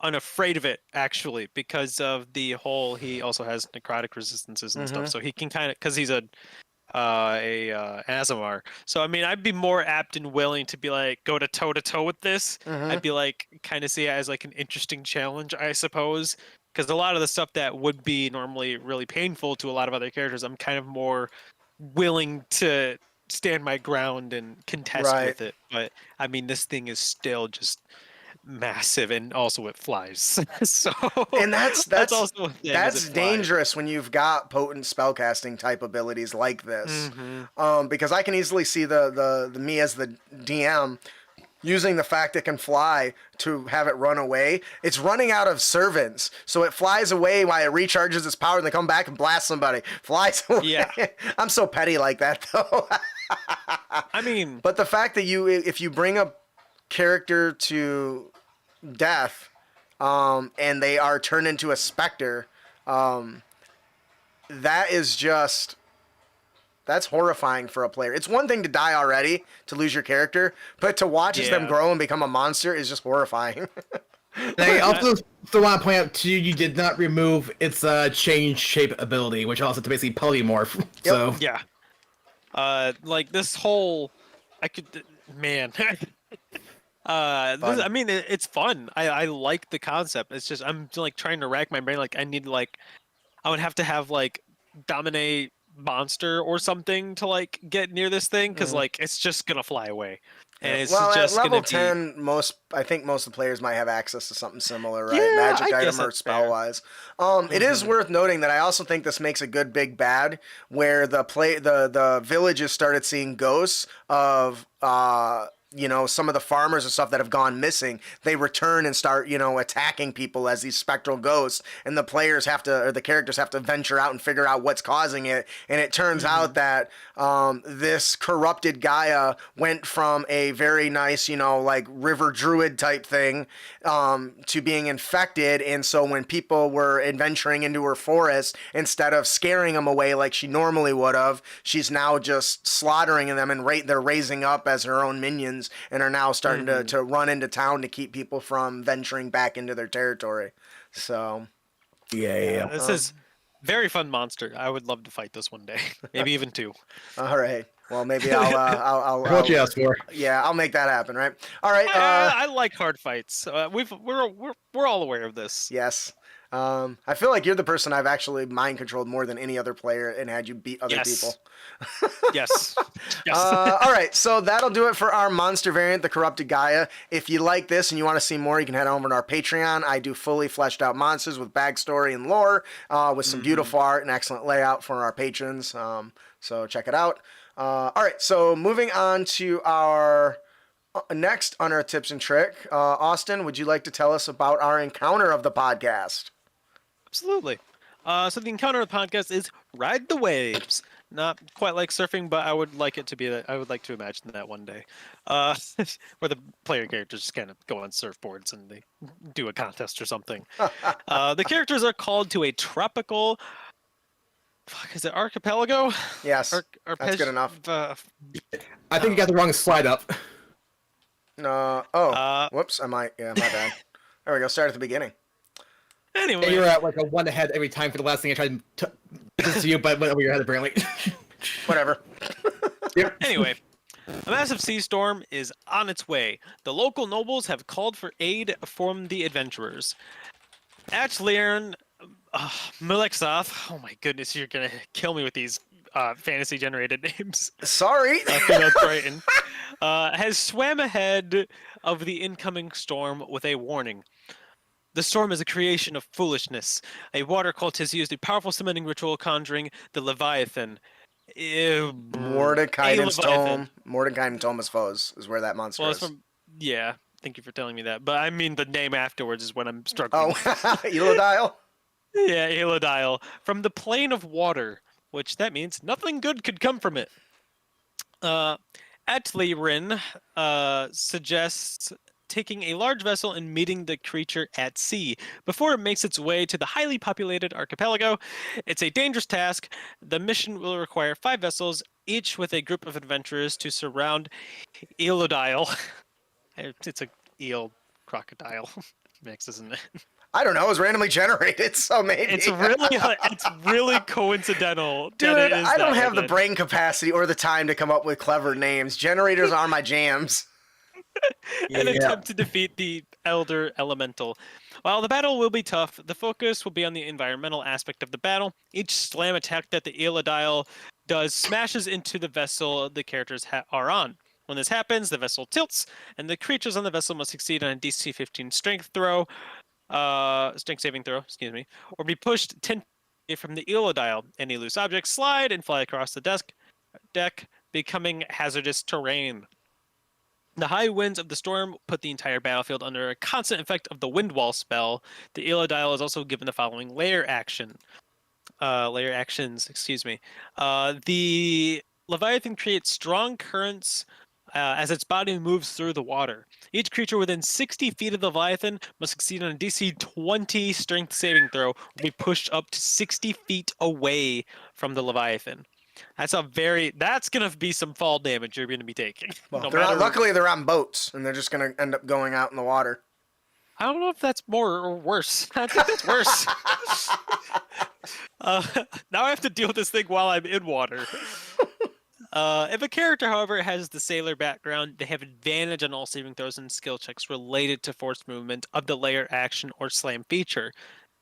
unafraid of it, actually, because of the whole. He also has necrotic resistances and stuff, so he can kind of because he's a Azamar. So I mean, I'd be more apt and willing to be like go to toe with this. I'd be like kind of see it as like an interesting challenge, I suppose. Because a lot of the stuff that would be normally really painful to a lot of other characters, I'm kind of more willing to stand my ground and contest Right. with it. But I mean, this thing is still just massive, and also it flies. So And that's also a thing, is that's it flies. dangerous when you've got potent spellcasting type abilities like this. Because I can easily see the me as the DM using the fact it can fly to have it run away. It's running out of servants, so it flies away while it recharges its power, and they come back and blast somebody. Flies away. Yeah. I'm so petty like that though. I mean, But the fact that if you bring a character to death, and they are turned into a specter, that is just, that's horrifying for a player. It's one thing to die already, to lose your character, but to watch as them Yeah. grow and become a monster is just horrifying. And I also still want to point out too, you did not remove its change shape ability, which allows it to basically polymorph. So yeah. Like this whole, man. I mean, it's fun. I like the concept. It's just I'm like trying to rack my brain. Like I would have to have like dominate monster or something to like get near this thing because like it's just gonna fly away. And it's Well, just at level gonna 10, I think most of the players might have access to something similar, right? Yeah, Magic I item guess or that's fair. spell-wise. It is worth noting that I also think this makes a good big bad, where the villages started seeing ghosts of some of the farmers and stuff that have gone missing. They return and start attacking people as these spectral ghosts, and the characters have to venture out and figure out what's causing it. And it turns out that this corrupted Gaia went from a very nice like river druid type thing to being infected. And so when people were adventuring into her forest, instead of scaring them away like she normally would have, she's now just slaughtering them, and they're raising up as her own minions and are now starting to run into town to keep people from venturing back into their territory. So yeah. This is very fun monster. I would love to fight this one day, maybe even two. all right, well, maybe I'll What you asked for? yeah, I'll make that happen, right? All right. I like hard fights. We're all aware of this. Yes. I feel like you're the person I've actually mind controlled more than any other player and had you beat other Yes. people. Yes. Yes. All right, so that'll do it for our monster variant, the Corrupted Gaia. If you like this and you want to see more, you can head over to our Patreon. I do fully fleshed out monsters with backstory and lore, with some beautiful art and excellent layout for our patrons. So check it out. All right, so moving on to our next Unearthed Tips and Trick. Austin, would you like to tell us about our encounter of the podcast? Absolutely. So the encounter of the podcast is Ride the Waves. Not quite like surfing, but I would like it to be that. I would like to imagine that one day, where the player characters just kind of go on surfboards and they do a contest or something. The characters are called to a tropical. Fuck, is it archipelago? Yes, that's good enough. I think you got the wrong slide up. Whoops, my bad. There we go, start at the beginning. Anyway. And you're at like a 1 ahead every time for the last thing I tried to to you, but went over your head apparently. Whatever. Yep. Anyway, a massive sea storm is on its way. The local nobles have called for aid from the adventurers. Atliern Meleksoth, oh my goodness, you're gonna kill me with these fantasy-generated names. Sorry. Triton, has swam ahead of the incoming storm with a warning. The storm is a creation of foolishness. A water cult has used a powerful summoning ritual conjuring the Leviathan. Mordecai's Tome. Mordecai's Tome is Foes is where that monster is. Yeah, thank you for telling me that. But I mean the name afterwards is when I'm struggling. Oh, Elodile? Yeah, Elodile. From the plane of water, which that means nothing good could come from it. Atlirin suggests taking a large vessel and meeting the creature at sea before it makes its way to the highly populated archipelago. It's a dangerous task. The mission will require 5 vessels, each with a group of adventurers to surround Elodile. It's a eel crocodile mix, isn't it? I don't know. It was randomly generated, so maybe. It's really coincidental. Dude, I don't have the brain capacity or the time to come up with clever names. Generators are my jams. An attempt to defeat the Elder Elemental. While the battle will be tough, the focus will be on the environmental aspect of the battle. Each slam attack that the Elodile does smashes into the vessel the characters are on. When this happens, the vessel tilts, and the creatures on the vessel must succeed on a DC 15 strength saving throw, or be pushed 10 feet from the Elodile. Any loose objects slide and fly across the deck, becoming hazardous terrain. The high winds of the storm put the entire battlefield under a constant effect of the wind wall spell. The Elodile is also given the following layer actions. The Leviathan creates strong currents as its body moves through the water. Each creature within 60 feet of the Leviathan must succeed on a DC 20 strength saving throw, or be pushed up to 60 feet away from the Leviathan. That's gonna be some fall damage you're gonna be taking. Well, luckily they're on boats, and they're just gonna end up going out in the water. I don't know if that's more or worse. I think that's worse. Now I have to deal with this thing while I'm in water. If a character, however, has the sailor background, they have advantage on all saving throws and skill checks related to forced movement of the layer action or slam feature.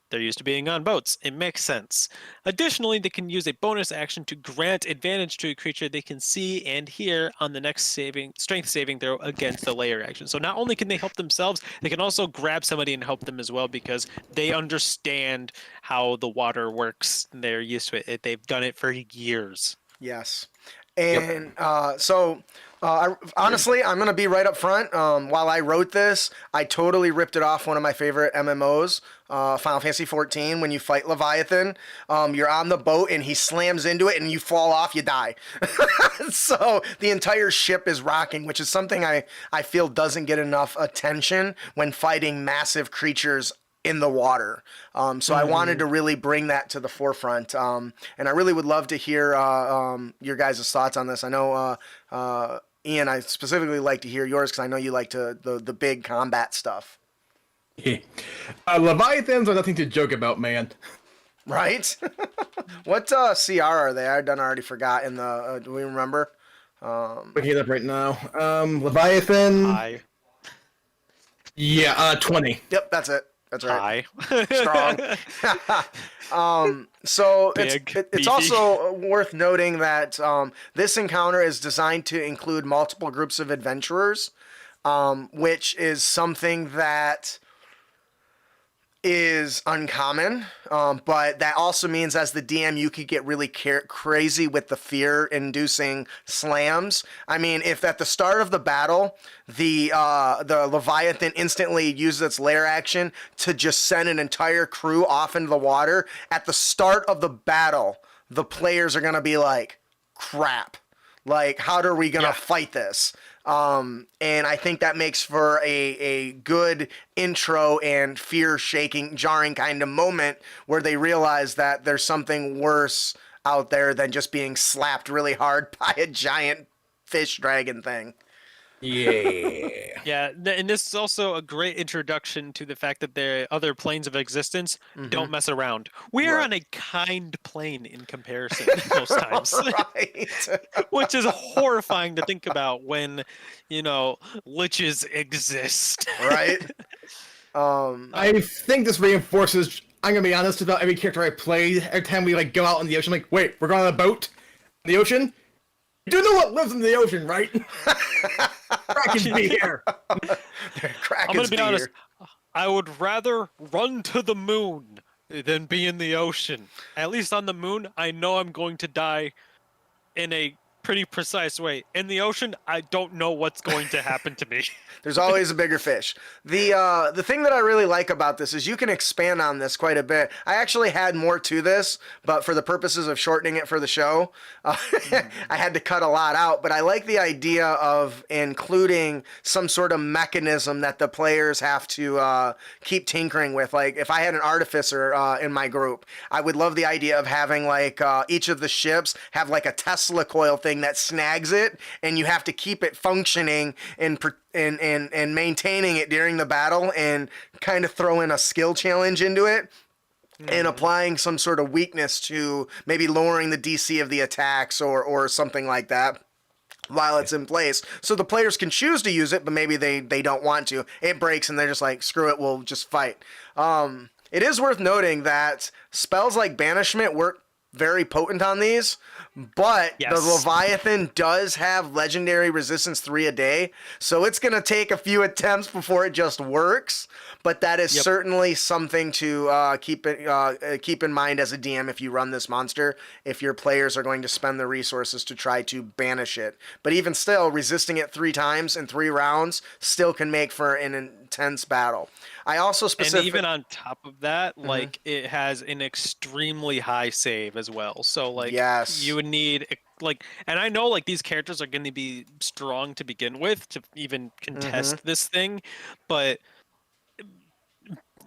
They're used to being on boats. It makes sense. Additionally, they can use a bonus action to grant advantage to a creature they can see and hear on the next strength saving throw against the layer action. So not only can they help themselves, they can also grab somebody and help them as well because they understand how the water works. They're used to it. They've done it for years. Yes. And honestly, I'm going to be right up front. While I wrote this, I totally ripped it off one of my favorite MMOs, Final Fantasy XIV. When you fight Leviathan, you're on the boat and he slams into it and you fall off, you die. So the entire ship is rocking, which is something I feel doesn't get enough attention when fighting massive creatures in the water. So I wanted to really bring that to the forefront. And I really would love to hear your guys' thoughts on this. I know, Ian, I specifically like to hear yours because I know you like the big combat stuff. Leviathans are nothing to joke about, man. Right? What CR are they? I already forgot in the, do we remember? Looking it up right now. Leviathan. Yeah, 20. Yep, that's it. That's right. Strong. So it's also worth noting that this encounter is designed to include multiple groups of adventurers, which is something that is uncommon, but that also means as the DM you could get really crazy with the fear-inducing slams. I mean, if at the start of the battle the Leviathan instantly uses its lair action to just send an entire crew off into the water, at the start of the battle the players are going to be like, crap. Like, how are we going to fight this? And I think that makes for a good intro and fear-shaking, jarring kind of moment where they realize that there's something worse out there than just being slapped really hard by a giant fish dragon thing. Yeah. Yeah, and this is also a great introduction to the fact that the other planes of existence don't mess around. We are Right. on a kind plane in comparison most times, Right. which is horrifying to think about when, liches exist. Right. I think this reinforces. I'm gonna be honest about every character I play. Every time we like go out in the ocean, like, wait, we're going on a boat in the ocean. You do know what lives in the ocean, right? Kraken's beer. I'm Kraken's gonna be honest. beer. I would rather run to the moon than be in the ocean. At least on the moon, I know I'm going to die in a pretty precise way. In the ocean, I don't know what's going to happen to me. There's always a bigger fish. The thing that I really like about this is you can expand on this quite a bit. I actually had more to this, but for the purposes of shortening it for the show, I had to cut a lot out. But I like the idea of including some sort of mechanism that the players have to keep tinkering with. Like if I had an artificer in my group, I would love the idea of having like each of the ships have like a Tesla coil thing that snags it, and you have to keep it functioning and maintaining it during the battle, and kind of throw in a skill challenge into it, and applying some sort of weakness to maybe lowering the DC of the attacks or something like that while it's in place. So the players can choose to use it, but maybe they don't want to. It breaks and they're just like, screw it, we'll just fight. It is worth noting that spells like Banishment work very potent on these, but the Leviathan does have legendary resistance 3 a day, so it's going to take a few attempts before it just works, but that is certainly something to keep in mind as a DM if you run this monster, if your players are going to spend the resources to try to banish it. But even still, resisting it 3 times in 3 rounds still can make for an intense battle. I also And even on top of that, like it has an extremely high save as well. So like you would need like, and I know like these characters are going to be strong to begin with to even contest this thing, but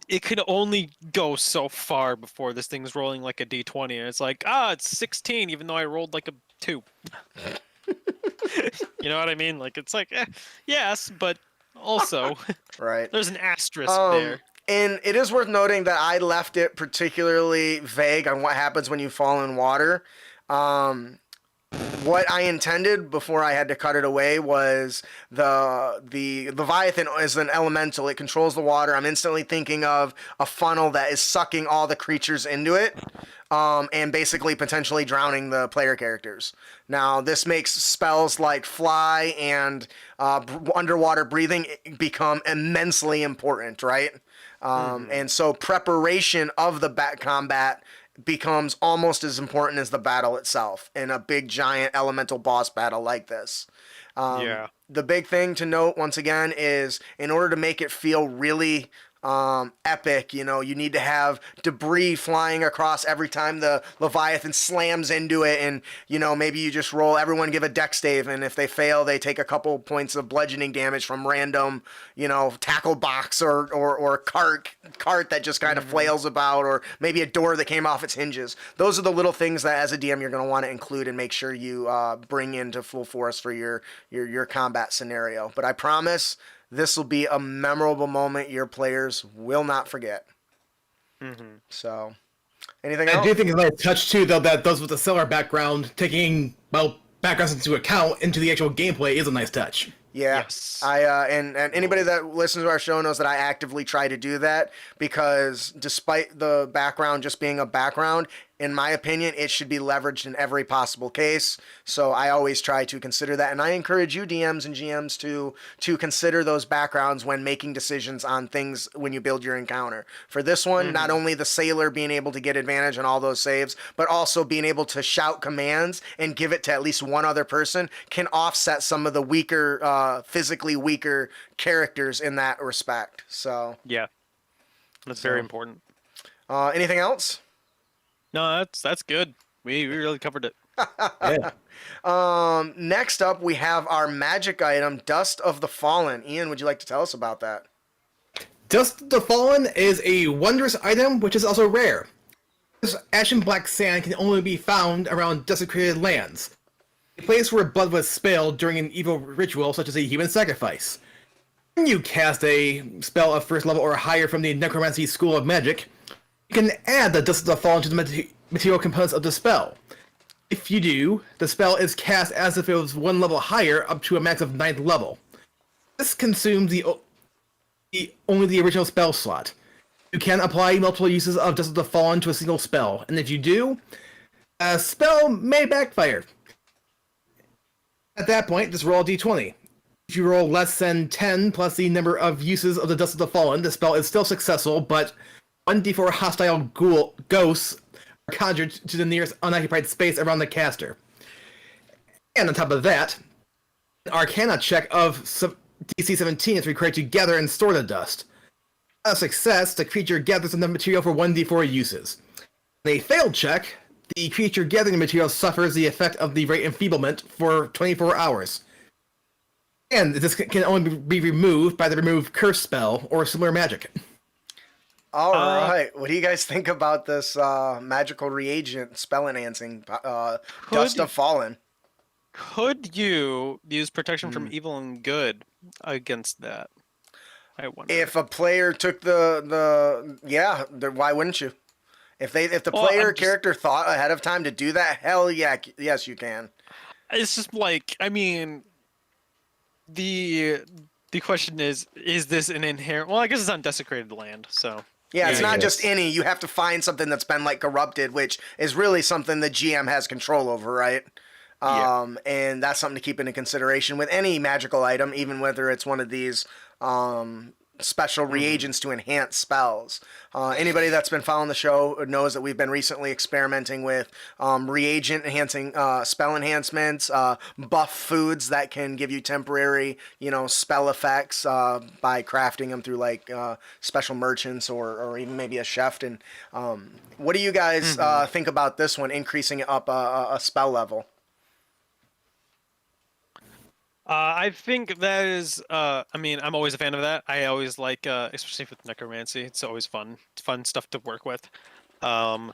it can only go so far before this thing's rolling like a d20, and it's like, it's 16, even though I rolled like a 2. You know what I mean? Like it's like, yes, but also right. There's an asterisk there. And it is worth noting that I left it particularly vague on what happens when you fall in water. What I intended before I had to cut it away was the Leviathan is an elemental. It controls the water. I'm instantly thinking of a funnel that is sucking all the creatures into it, and basically potentially drowning the player characters. Now, this makes spells like fly and underwater breathing become immensely important, right? And so preparation of the combat becomes almost as important as the battle itself in a big giant elemental boss battle like this. The big thing to note once again is in order to make it feel really epic, you need to have debris flying across every time the Leviathan slams into it, and maybe you just roll, everyone give a dex save, and if they fail they take a couple points of bludgeoning damage from random tackle box or cart that just kind of flails about, or maybe a door that came off its hinges. Those are the little things that as a DM you're going to want to include and make sure you bring into full force for your combat scenario. But I promise this will be a memorable moment your players will not forget. So, anything else? I do think it's a nice touch too, though, that those with the seller background taking backgrounds into account into the actual gameplay is a nice touch. Yeah, Yes. and anybody that listens to our show knows that I actively try to do that, because despite the background just being a background, in my opinion, it should be leveraged in every possible case. So I always try to consider that, and I encourage you DMs and GMs to consider those backgrounds when making decisions on things when you build your encounter. For this one, not only the sailor being able to get advantage on all those saves, but also being able to shout commands and give it to at least one other person can offset some of the weaker, physically weaker characters in that respect. So Yeah, that's very important. anything else? No, that's good. We really covered it. Yeah. Next up, we have our magic item, Dust of the Fallen. Ian, would you like to tell us about that? Dust of the Fallen is a wondrous item, which is also rare. This ashen black sand can only be found around desecrated lands, a place where blood was spilled during an evil ritual such as a human sacrifice. When you cast a spell of first level or higher from the Necromancy School of Magic, you can add the Dust of the Fallen to the material components of the spell. If you do, the spell is cast as if it was one level higher, up to a max of 9th level. This consumes only the original spell slot. You can apply multiple uses of Dust of the Fallen to a single spell, and if you do, a spell may backfire. At that point, just roll a d20. If you roll less than 10 plus the number of uses of the Dust of the Fallen, the spell is still successful, but 1d4 hostile ghosts are conjured to the nearest unoccupied space around the caster. And on top of that, an Arcana check of DC 17 is required to gather and store the dust. On a success, the creature gathers enough material for 1d4 uses. In a failed check, the creature gathering the material suffers the effect of the Right Enfeeblement for 24 hours. And this can only be removed by the Remove Curse spell or similar magic. All right. What do you guys think about this magical reagent spell enhancing Dust of Fallen? Could you use protection from evil and good against that? I wonder. If a player took why wouldn't you? If the player character thought ahead of time to do that, hell yeah, yes you can. It's just like, I mean, the question is this an inherent? Well, I guess it's on desecrated land, so. Yeah, it's not just any. You have to find something that's been like corrupted, which is really something the GM has control over, right? And that's something to keep into consideration with any magical item, even whether it's one of these special reagents to enhance spells. Anybody that's been following the show knows that we've been recently experimenting with reagent enhancing spell enhancements, buff foods that can give you temporary, spell effects by crafting them through like special merchants or even maybe a chef. And what do you guys think about this one, increasing it up a spell level? I think that is, I mean, I'm always a fan of that. I always like, especially with necromancy, it's always fun stuff to work with. I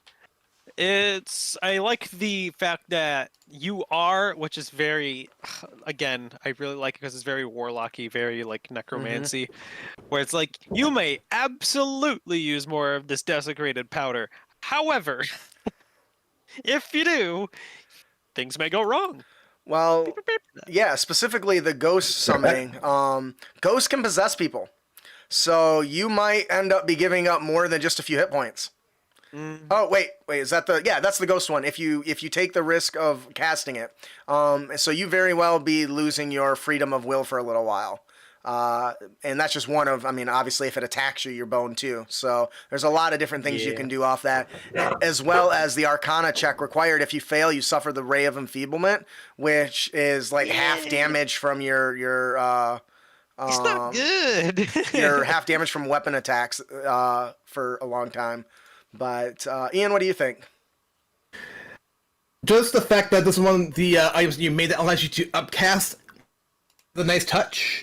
like the fact that you are, which is very, again, I really like it because it's very warlocky, very like necromancy, where it's like, you may absolutely use more of this desecrated powder. However, if you do, things may go wrong. Well, yeah, specifically the ghost summoning. Ghosts can possess people. So you might end up be giving up more than just a few hit points. Oh, wait, is that that's the ghost one. If you take the risk of casting it. So you very well be losing your freedom of will for a little while. And that's just one of, I mean, obviously if it attacks you, you're boned too. So there's a lot of different things you can do off that, as well as the Arcana check required. If you fail, you suffer the Ray of Enfeeblement, which is like half damage from your it's not good. your half damage from weapon attacks for a long time. But Ian, what do you think? Just the fact that this is one of the items you made that allows you to upcast, the nice touch.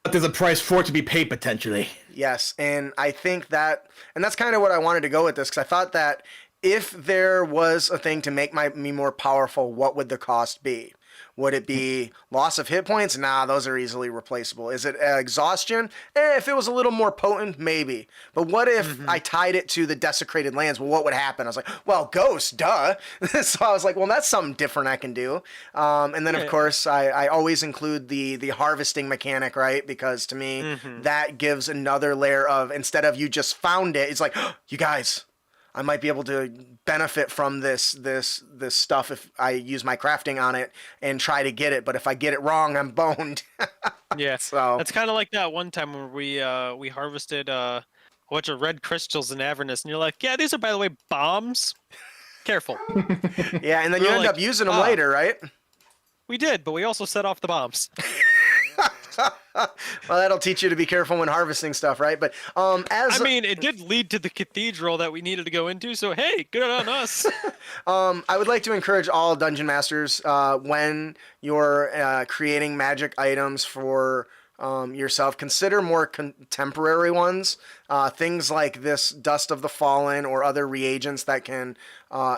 But there's a price for it to be paid potentially. Yes, and I think that, and that's kind of what I wanted to go with this, because I thought that if there was a thing to make me more powerful, what would the cost be? Would it be loss of hit points? Nah, those are easily replaceable. Is it exhaustion? If it was a little more potent, maybe. But what if I tied it to the desecrated lands? Well, what would happen? I was like, well, ghosts, duh. So I was like, well, that's something different I can do. And then, of course, I always include the harvesting mechanic, right? Because to me, that gives another layer of, instead of you just found it, it's like, oh, you guys, I might be able to benefit from this stuff if I use my crafting on it and try to get it. But if I get it wrong, I'm boned. Yeah, so that's kind of like that one time where we harvested a bunch of red crystals in Avernus, and you're like, yeah, these are, by the way, bombs. Careful. Yeah, and then you end up using them later, right? We did, but we also set off the bombs. Well, that'll teach you to be careful when harvesting stuff, right? But I mean, it did lead to the cathedral that we needed to go into, so hey, good on us. I would like to encourage all dungeon masters when you're creating magic items for yourself, consider more contemporary ones. Things like this Dust of the Fallen or other reagents that can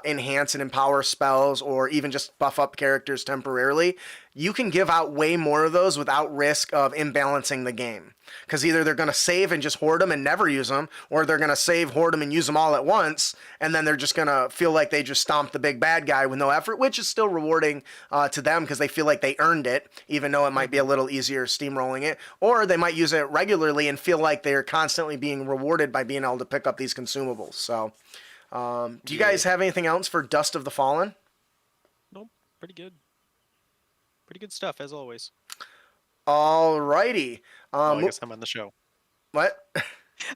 enhance and empower spells or even just buff up characters temporarily. You can give out way more of those without risk of imbalancing the game. Because either they're going to save and just hoard them and never use them, or they're going to save, hoard them, and use them all at once, and then they're just going to feel like they just stomped the big bad guy with no effort, which is still rewarding to them because they feel like they earned it, even though it might be a little easier steamrolling it. Or they might use it regularly and feel like they're constantly being rewarded by being able to pick up these consumables. So, do you guys have anything else for Dust of the Fallen? Nope, pretty good. Pretty good stuff, as always. Alrighty. I guess I'm on the show. What?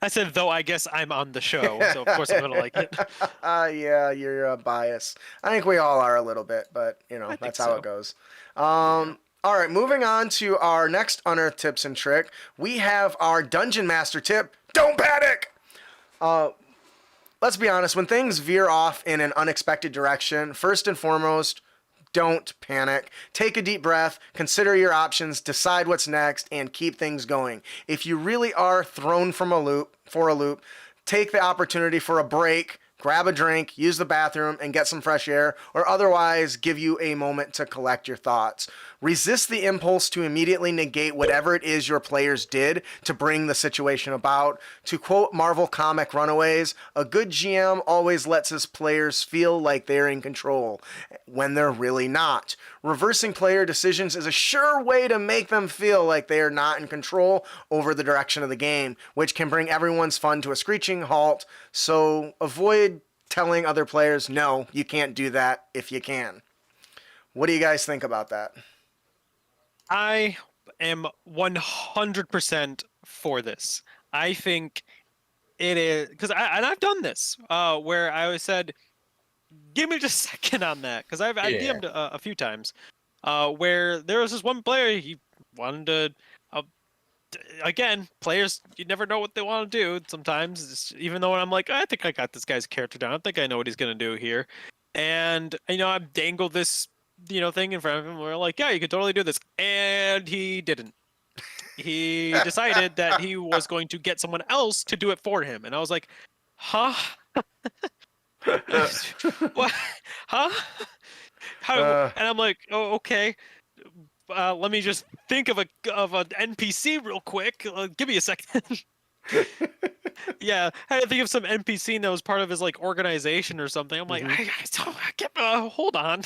I said, though I guess I'm on the show, so of course I'm going to like it. Yeah, you're biased. I think we all are a little bit, but, that's how it goes. All right, moving on to our next Unearthed Tips and Trick. We have our Dungeon Master tip, don't panic! Let's be honest, when things veer off in an unexpected direction, first and foremost, don't panic. Take a deep breath, consider your options, decide what's next, and keep things going. If you really are thrown for a loop, take the opportunity for a break, grab a drink, use the bathroom, and get some fresh air, or otherwise give you a moment to collect your thoughts. Resist the impulse to immediately negate whatever it is your players did to bring the situation about. To quote Marvel comic Runaways, a good GM always lets his players feel like they're in control when they're really not. Reversing player decisions is a sure way to make them feel like they are not in control over the direction of the game, which can bring everyone's fun to a screeching halt. So avoid telling other players, no, you can't do that if you can. What do you guys think about that? I am 100% for this. I think it is, because I've done this, where I always said, give me just a second on that, because I DM'd a few times, where there was this one player, he wanted to, again, players, you never know what they want to do sometimes, even though I'm like, I think I got this guy's character down, I think I know what he's going to do here, and, I dangled this thing in front of him. We're like, yeah, you could totally do this. And he didn't. He decided that he was going to get someone else to do it for him. And I was like, huh? What? Huh? How? And I'm like, oh, okay. Let me just think of an NPC real quick. Give me a second. Yeah, I had to think of some NPC that was part of his organization or something. I'm like, hold on.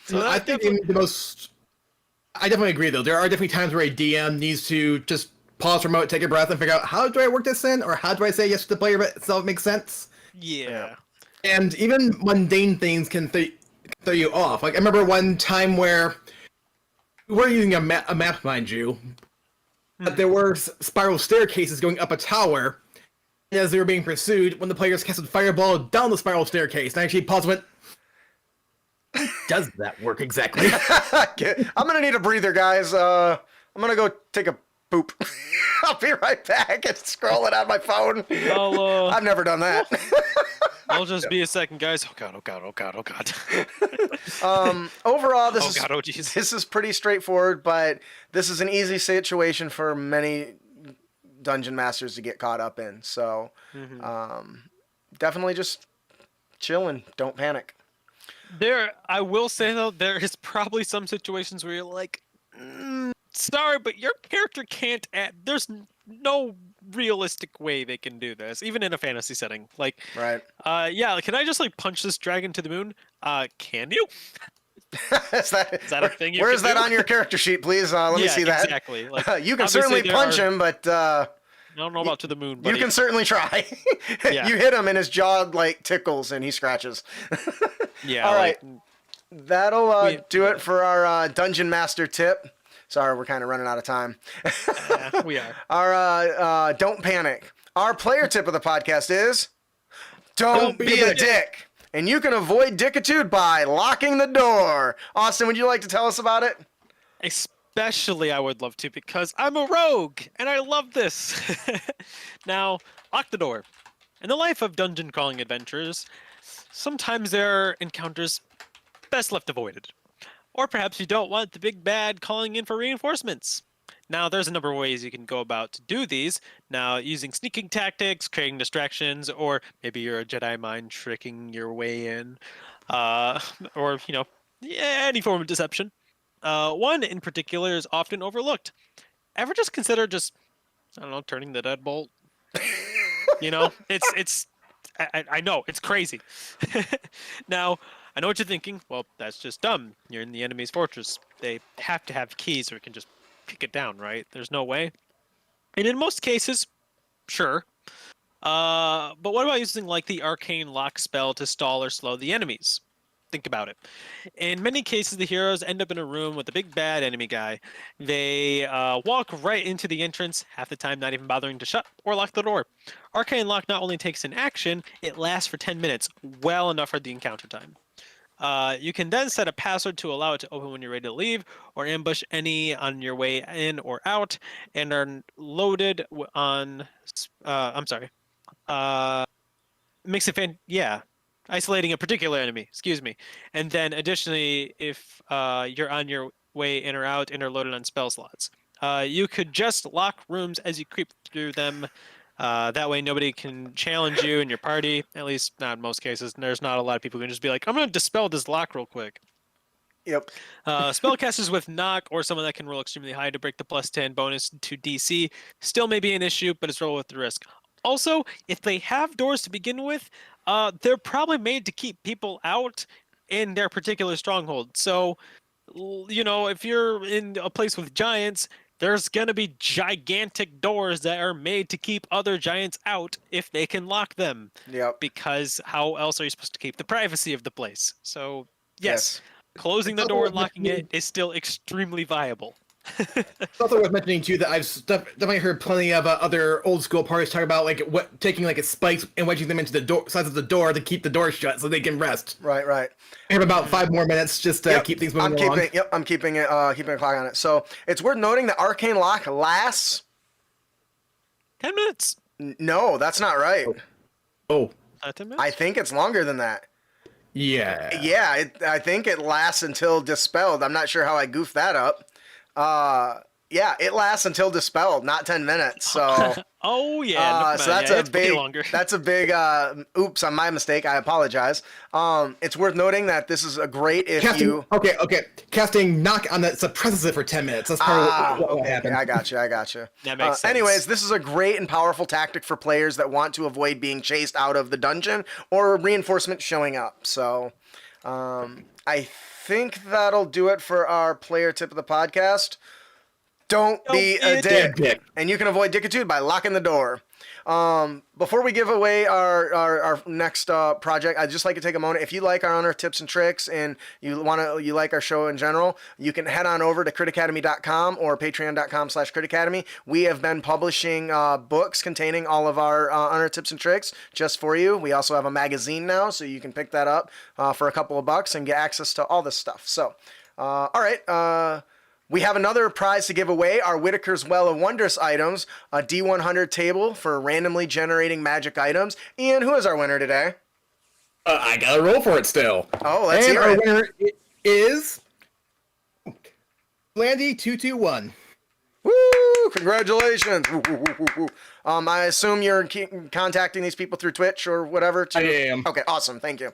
So I think I definitely agree though. There are definitely times where a DM needs to just pause for a moment, take a breath, and figure out how do I work this in, or how do I say yes to the player but so it makes sense. Yeah. And even mundane things can throw you off. Like I remember one time where we were using a map, mind you. But there were spiral staircases going up a tower, and as they were being pursued, when the players casted Fireball down the spiral staircase, and I actually paused and went, does that work exactly? I'm gonna need a breather, guys. I'm gonna go take a poop. I'll be right back. It's scrolling on my phone. I've never done that. I'll just be a second, guys. Oh god, oh god, oh god, oh god. Overall, Jeez. This is pretty straightforward, but this is an easy situation for many dungeon masters to get caught up in. So, definitely just chill and don't panic. I will say though, there is probably some situations where you're like, sorry, but your character can't add. There's no realistic way they can do this, even in a fantasy setting. Like, right? Yeah. Can I just punch this dragon to the moon? Can you? is that a thing? Where is that on your character sheet, please? Let me see that. Exactly. You can certainly punch him, but I don't know about to the moon. Buddy. You can certainly try. Yeah. You hit him, and his jaw tickles, and he scratches. Yeah. All right. That'll do it for our Dungeon Master tip. Sorry, we're kind of running out of time. Yeah, we are. Our don't panic. Our player tip of the podcast is don't be a dick. And you can avoid dickitude by locking the door. Austin, would you like to tell us about it? Especially I would love to because I'm a rogue and I love this. Now, lock the door. In the life of dungeon crawling adventures, sometimes there are encounters best left avoided. Or perhaps you don't want the big bad calling in for reinforcements. Now, there's a number of ways you can go about to do these. Now, using sneaking tactics, creating distractions, or maybe you're a Jedi mind tricking your way in, or, any form of deception. One in particular is often overlooked. Ever just consider I don't know, turning the deadbolt? I know, it's crazy. Now, I know what you're thinking. Well, that's just dumb. You're in the enemy's fortress. They have to have keys or it can just kick it down, right? There's no way. And in most cases, sure. But what about using like the arcane lock spell to stall or slow the enemies? Think about it. In many cases, the heroes end up in a room with a big bad enemy guy. They walk right into the entrance, half the time not even bothering to shut or lock the door. Arcane Lock not only takes an action, it lasts for 10 minutes, well enough for the encounter time. You can then set a password to allow it to open when you're ready to leave, or ambush any on your way in or out, and are loaded on... isolating a particular enemy, excuse me. And then additionally, if you're on your way in or out and are loaded on spell slots. You could just lock rooms as you creep through them. That way nobody can challenge you in your party, at least not in most cases. And there's not a lot of people who can just be like, I'm going to dispel this lock real quick. Yep. Spellcasters with knock or someone that can roll extremely high to break the +10 bonus to DC still may be an issue, but it's roll with the risk. Also, if they have doors to begin with, they're probably made to keep people out in their particular stronghold. So, if you're in a place with giants, there's going to be gigantic doors that are made to keep other giants out if they can lock them. Yep. Because how else are you supposed to keep the privacy of the place? So, yes. Closing the door and locking it is still extremely viable. It's also worth mentioning too that I've definitely heard plenty of other old school parties talk about taking a spikes and wedging them into the door sides of the door to keep the door shut so they can rest. Right. We have about 5 more minutes just to keep things moving along. I'm keeping a clock on it. So it's worth noting that Arcane Lock lasts 10 minutes. No, that's not right. Oh. 10 minutes? I think it's longer than that. Yeah. Yeah, I think it lasts until dispelled. I'm not sure how I goofed that up. Yeah, it lasts until dispelled, not 10 minutes. So, oh yeah, so that's a big oops on my mistake. I apologize. It's worth noting that this is a great Okay. Casting knock on that suppresses it for 10 minutes. That's probably what happened. I got you. That makes sense. Anyways, this is a great and powerful tactic for players that want to avoid being chased out of the dungeon or reinforcements showing up. So, I think that'll do it for our player tip of the podcast. Don't be a dick. And you can avoid dickitude by locking the door. Before we give away our next project, I'd just like to take a moment. If you like our Unearthed tips and tricks and you like our show in general, you can head on over to critacademy.com or patreon.com/critacademy. We have been publishing books containing all of our Unearthed tips and tricks just for you. We also have a magazine now, so you can pick that up for a couple of bucks and get access to all this stuff. So, all right. We have another prize to give away, our Whitaker's Well of Wondrous items, a D100 table for randomly generating magic items. Ian, who is our winner today? I gotta roll for it still. Oh, let's hear it. And our winner is Landy221. Woo! Congratulations! I assume you're contacting these people through Twitch or whatever. I am. Okay, awesome. Thank you.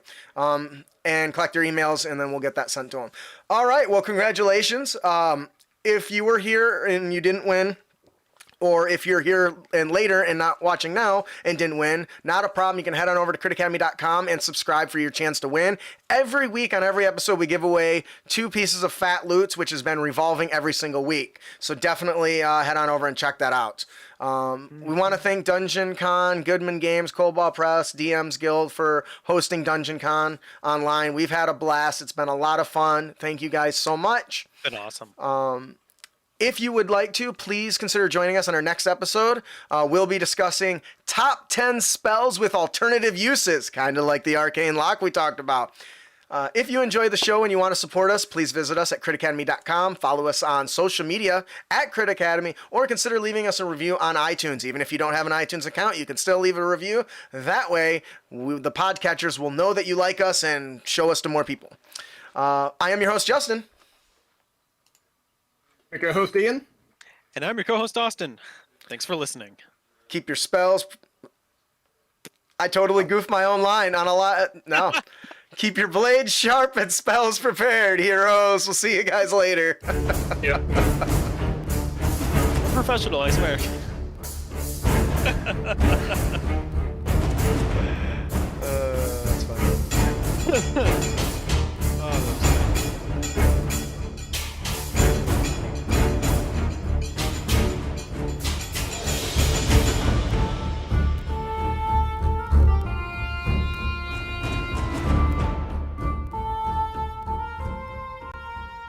And collect their emails, and then we'll get that sent to them. All right. Well, congratulations. If you were here and you didn't win, or if you're here and later and not watching now and didn't win, not a problem. You can head on over to critacademy.com and subscribe for your chance to win. Every week on every episode, we give away 2 pieces of fat loots, which has been revolving every single week. So definitely head on over and check that out. We want to thank Dungeon Con, Goodman Games, Cobalt Press, DMs Guild for hosting Dungeon Con online. We've had a blast. It's been a lot of fun. Thank you guys so much. Been awesome. If you would like to, please consider joining us on our next episode. We'll be discussing top 10 spells with alternative uses, kind of like the Arcane Lock we talked about. If you enjoy the show and you want to support us, please visit us at critacademy.com, follow us on social media at Crit Academy, or consider leaving us a review on iTunes. Even if you don't have an iTunes account, you can still leave a review. That way, the podcatchers will know that you like us and show us to more people. I am your host, Justin. I'm your host, Ian. And I'm your co-host, Austin. Thanks for listening. Keep your spells... I totally goofed my own line on a lot. No. Keep your blades sharp and spells prepared, heroes. We'll see you guys later. Yeah. Professional, I swear.